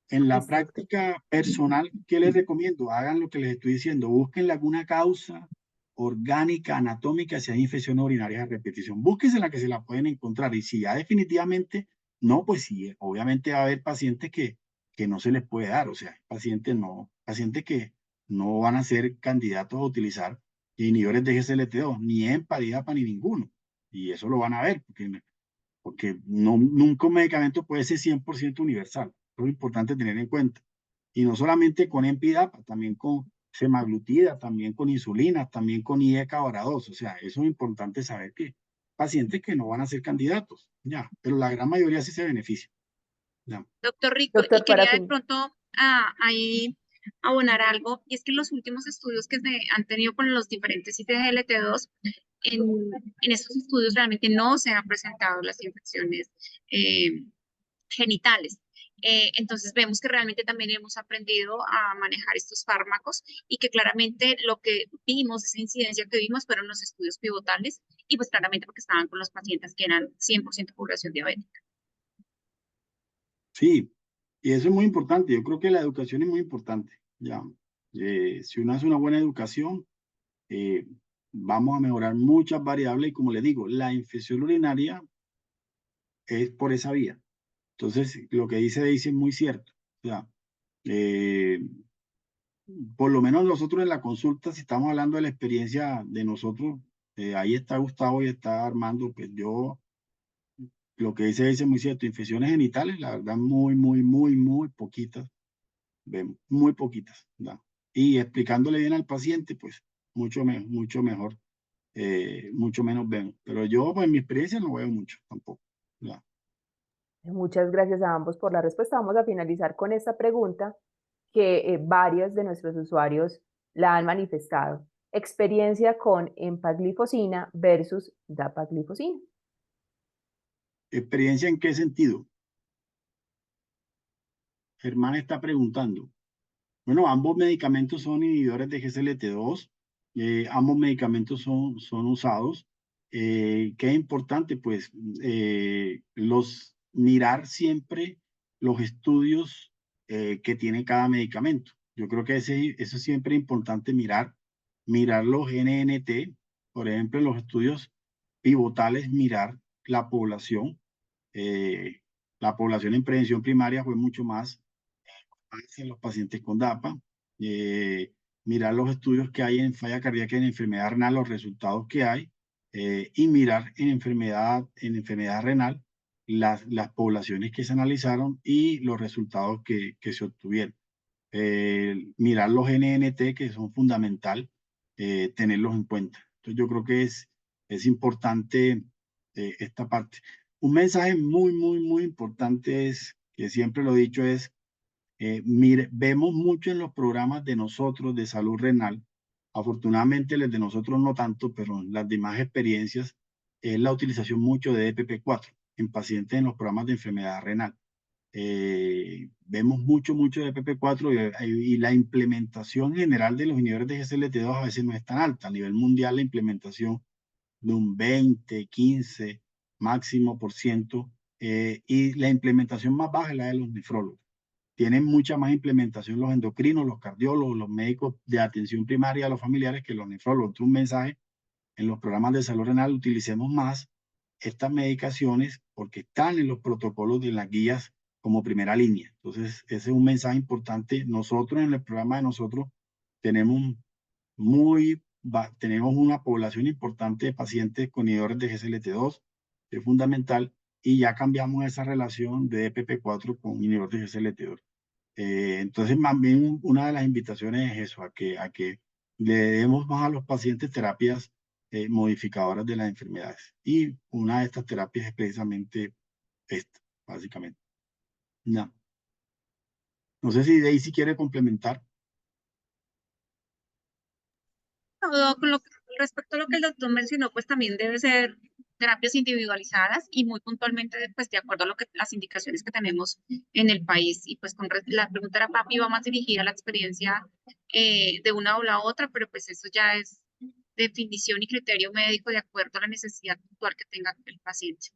En la Listo. práctica personal, ¿qué les recomiendo? Hagan lo que les estoy diciendo, busquen alguna causa orgánica, anatómica, si hay infecciones urinarias a repetición. Búsquense la que se la pueden encontrar y si ya definitivamente no, pues sí, obviamente va a haber pacientes que no se les puede dar, o sea, pacientes que no van a ser candidatos a utilizar inhibidores de GSLT2, ni EMPA, ni DAPA, ni ninguno. Y eso lo van a ver, porque nunca un medicamento puede ser 100% universal. Eso es importante tener en cuenta. Y no solamente con EMPA, también con semaglutida, también con insulina, también con IECA-2. O sea, eso es importante saber que pacientes que no van a ser candidatos, ya, pero la gran mayoría sí se beneficia. Ya. Doctor Rico, y Doctor, para quería de fin. pronto ahí abonar algo, y es que los últimos estudios que se han tenido con los diferentes IGLT2, en, en estos estudios realmente no se han presentado las infecciones genitales. Entonces vemos que realmente también hemos aprendido a manejar estos fármacos y que claramente lo que vimos, esa incidencia que vimos fueron los estudios pivotales y pues claramente porque estaban con los pacientes que eran 100% población diabética. Sí, y eso es muy importante. Yo creo que la educación es muy importante. Ya. Si uno hace una buena educación, eh, vamos a mejorar muchas variables y como le digo, la infección urinaria es por esa vía. Entonces, lo que dice Daisy es muy cierto. O sea, eh, por lo menos nosotros en la consulta, si estamos hablando de la experiencia de nosotros, ahí está Gustavo y está Armando, pues yo, lo que dice Daisy es muy cierto, infecciones genitales, la verdad, muy poquitas, vemos, muy poquitas, ¿verdad? Y explicándole bien al paciente, pues mucho mejor, mucho menos vemos. Pero yo, pues en mi experiencia no veo mucho tampoco, ¿verdad? Muchas gracias a ambos por la respuesta. Vamos a finalizar con esta pregunta que varios de nuestros usuarios la han manifestado. Experiencia con empaglifosina versus dapaglifosina. ¿Experiencia en qué sentido? Germán está preguntando. Bueno, ambos medicamentos son inhibidores de GSLT2, ambos medicamentos son usados. ¿Qué es importante? Pues mirar siempre los estudios que tiene cada medicamento. Yo creo que eso es siempre importante mirar los NNT, por ejemplo, en los estudios pivotales, mirar la población. eh, la población en prevención primaria fue mucho más en los pacientes con DAPA, eh, mirar los estudios que hay en falla cardíaca y en enfermedad renal, los resultados que hay, y mirar en enfermedad renal las poblaciones que se analizaron y los resultados que se obtuvieron. Mirar los NNT, que son fundamental, tenerlos en cuenta. Entonces yo creo que es importante esta parte. Un mensaje muy importante es, que siempre lo he dicho, es, mire, vemos mucho en los programas de nosotros de salud renal, afortunadamente los de nosotros no tanto, pero en las demás experiencias, es la utilización mucho de EPP4 en pacientes en los programas de enfermedad renal. Vemos mucho de PP4 y la implementación general de los inhibidores de GSLT2 a veces no es tan alta. A nivel mundial, la implementación de un 20, 15 máximo por ciento, y la implementación más baja es la de los nefrólogos. Tienen mucha más implementación los endocrinos, los cardiólogos, los médicos de atención primaria a los familiares que los nefrólogos. Entonces, un mensaje en los programas de salud renal: utilicemos más estas medicaciones porque están en los protocolos de las guías como primera línea. Entonces, ese es un mensaje importante. Nosotros en el programa de nosotros tenemos tenemos una población importante de pacientes con inhibidores de GSLT2, que es fundamental, y ya cambiamos esa relación de EPP4 con inhibidores de GSLT2. Entonces, más bien, una de las invitaciones es eso, a que le demos más a los pacientes terapias modificadoras de las enfermedades. Y una de estas terapias es precisamente esta, básicamente. No, no sé si Daisy quiere complementar. Todo con respecto a lo que el doctor mencionó, pues también debe ser terapias individualizadas y muy puntualmente, pues de acuerdo a lo que las indicaciones que tenemos en el país. Y pues la pregunta era, papi, va más dirigida a la experiencia de una o la otra, pero pues eso ya es definición y criterio médico de acuerdo a la necesidad puntual que tenga el paciente.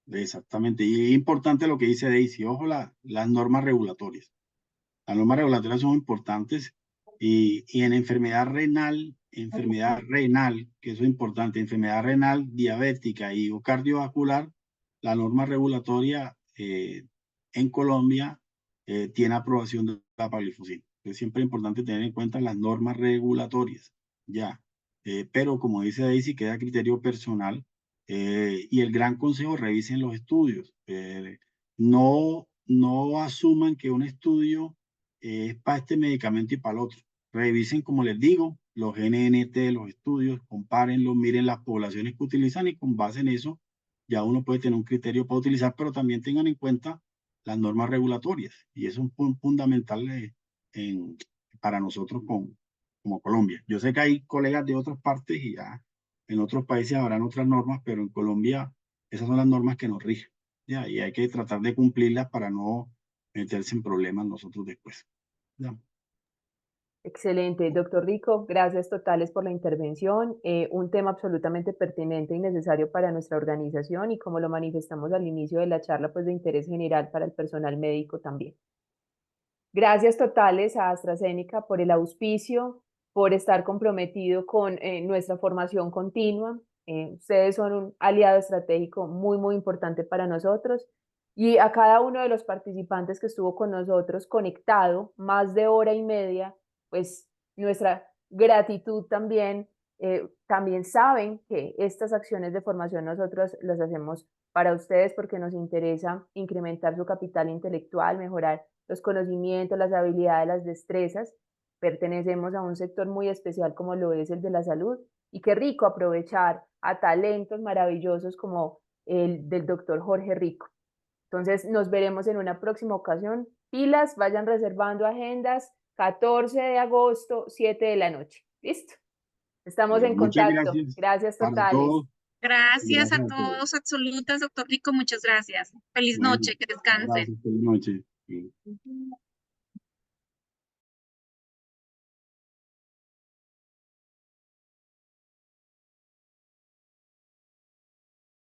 Exactamente. Y es importante lo que dice Daisy. Ojo, las normas regulatorias. Las normas regulatorias son importantes, y en enfermedad renal, que eso es importante, enfermedad renal, diabética y o cardiovascular, la norma regulatoria en Colombia tiene aprobación de la pagliflozin. Es siempre importante tener en cuenta las normas regulatorias, ya. Pero como dice Daisy, queda a criterio personal, y el gran consejo: revisen los estudios. No asuman que un estudio es para este medicamento y para el otro. Revisen, como les digo, los NNT, los estudios, compárenlos, miren las poblaciones que utilizan, y con base en eso ya uno puede tener un criterio para utilizar, pero también tengan en cuenta las normas regulatorias, y eso es un punto fundamental para nosotros como Colombia. Yo sé que hay colegas de otras partes y ya en otros países habrán otras normas, pero en Colombia esas son las normas que nos rigen, ya, y hay que tratar de cumplirlas para no meterse en problemas nosotros después. Ya. Excelente, doctor Rico, gracias totales por la intervención. Un tema absolutamente pertinente y necesario para nuestra organización y, como lo manifestamos al inicio de la charla, pues de interés general para el personal médico también. Gracias totales a AstraZeneca por el auspicio, por estar comprometido con nuestra formación continua. Ustedes son un aliado estratégico muy importante para nosotros. Y a cada uno de los participantes que estuvo con nosotros conectado más de hora y media, pues nuestra gratitud también. También saben que estas acciones de formación nosotros las hacemos para ustedes porque nos interesa incrementar su capital intelectual, mejorar los conocimientos, las habilidades, las destrezas. Pertenecemos a un sector muy especial como lo es el de la salud, y qué rico aprovechar a talentos maravillosos como el del doctor Jorge Rico. Entonces nos veremos en una próxima ocasión. Pilas, vayan reservando agendas. 14 de agosto, 7 de la noche. ¿Listo? Estamos en Muchas contacto. gracias Gracias para totales. todos. Gracias a Gracias a todos. todos, absolutas, doctor Rico, muchas gracias. Feliz Bueno, noche, que descansen. abrazo, feliz noche.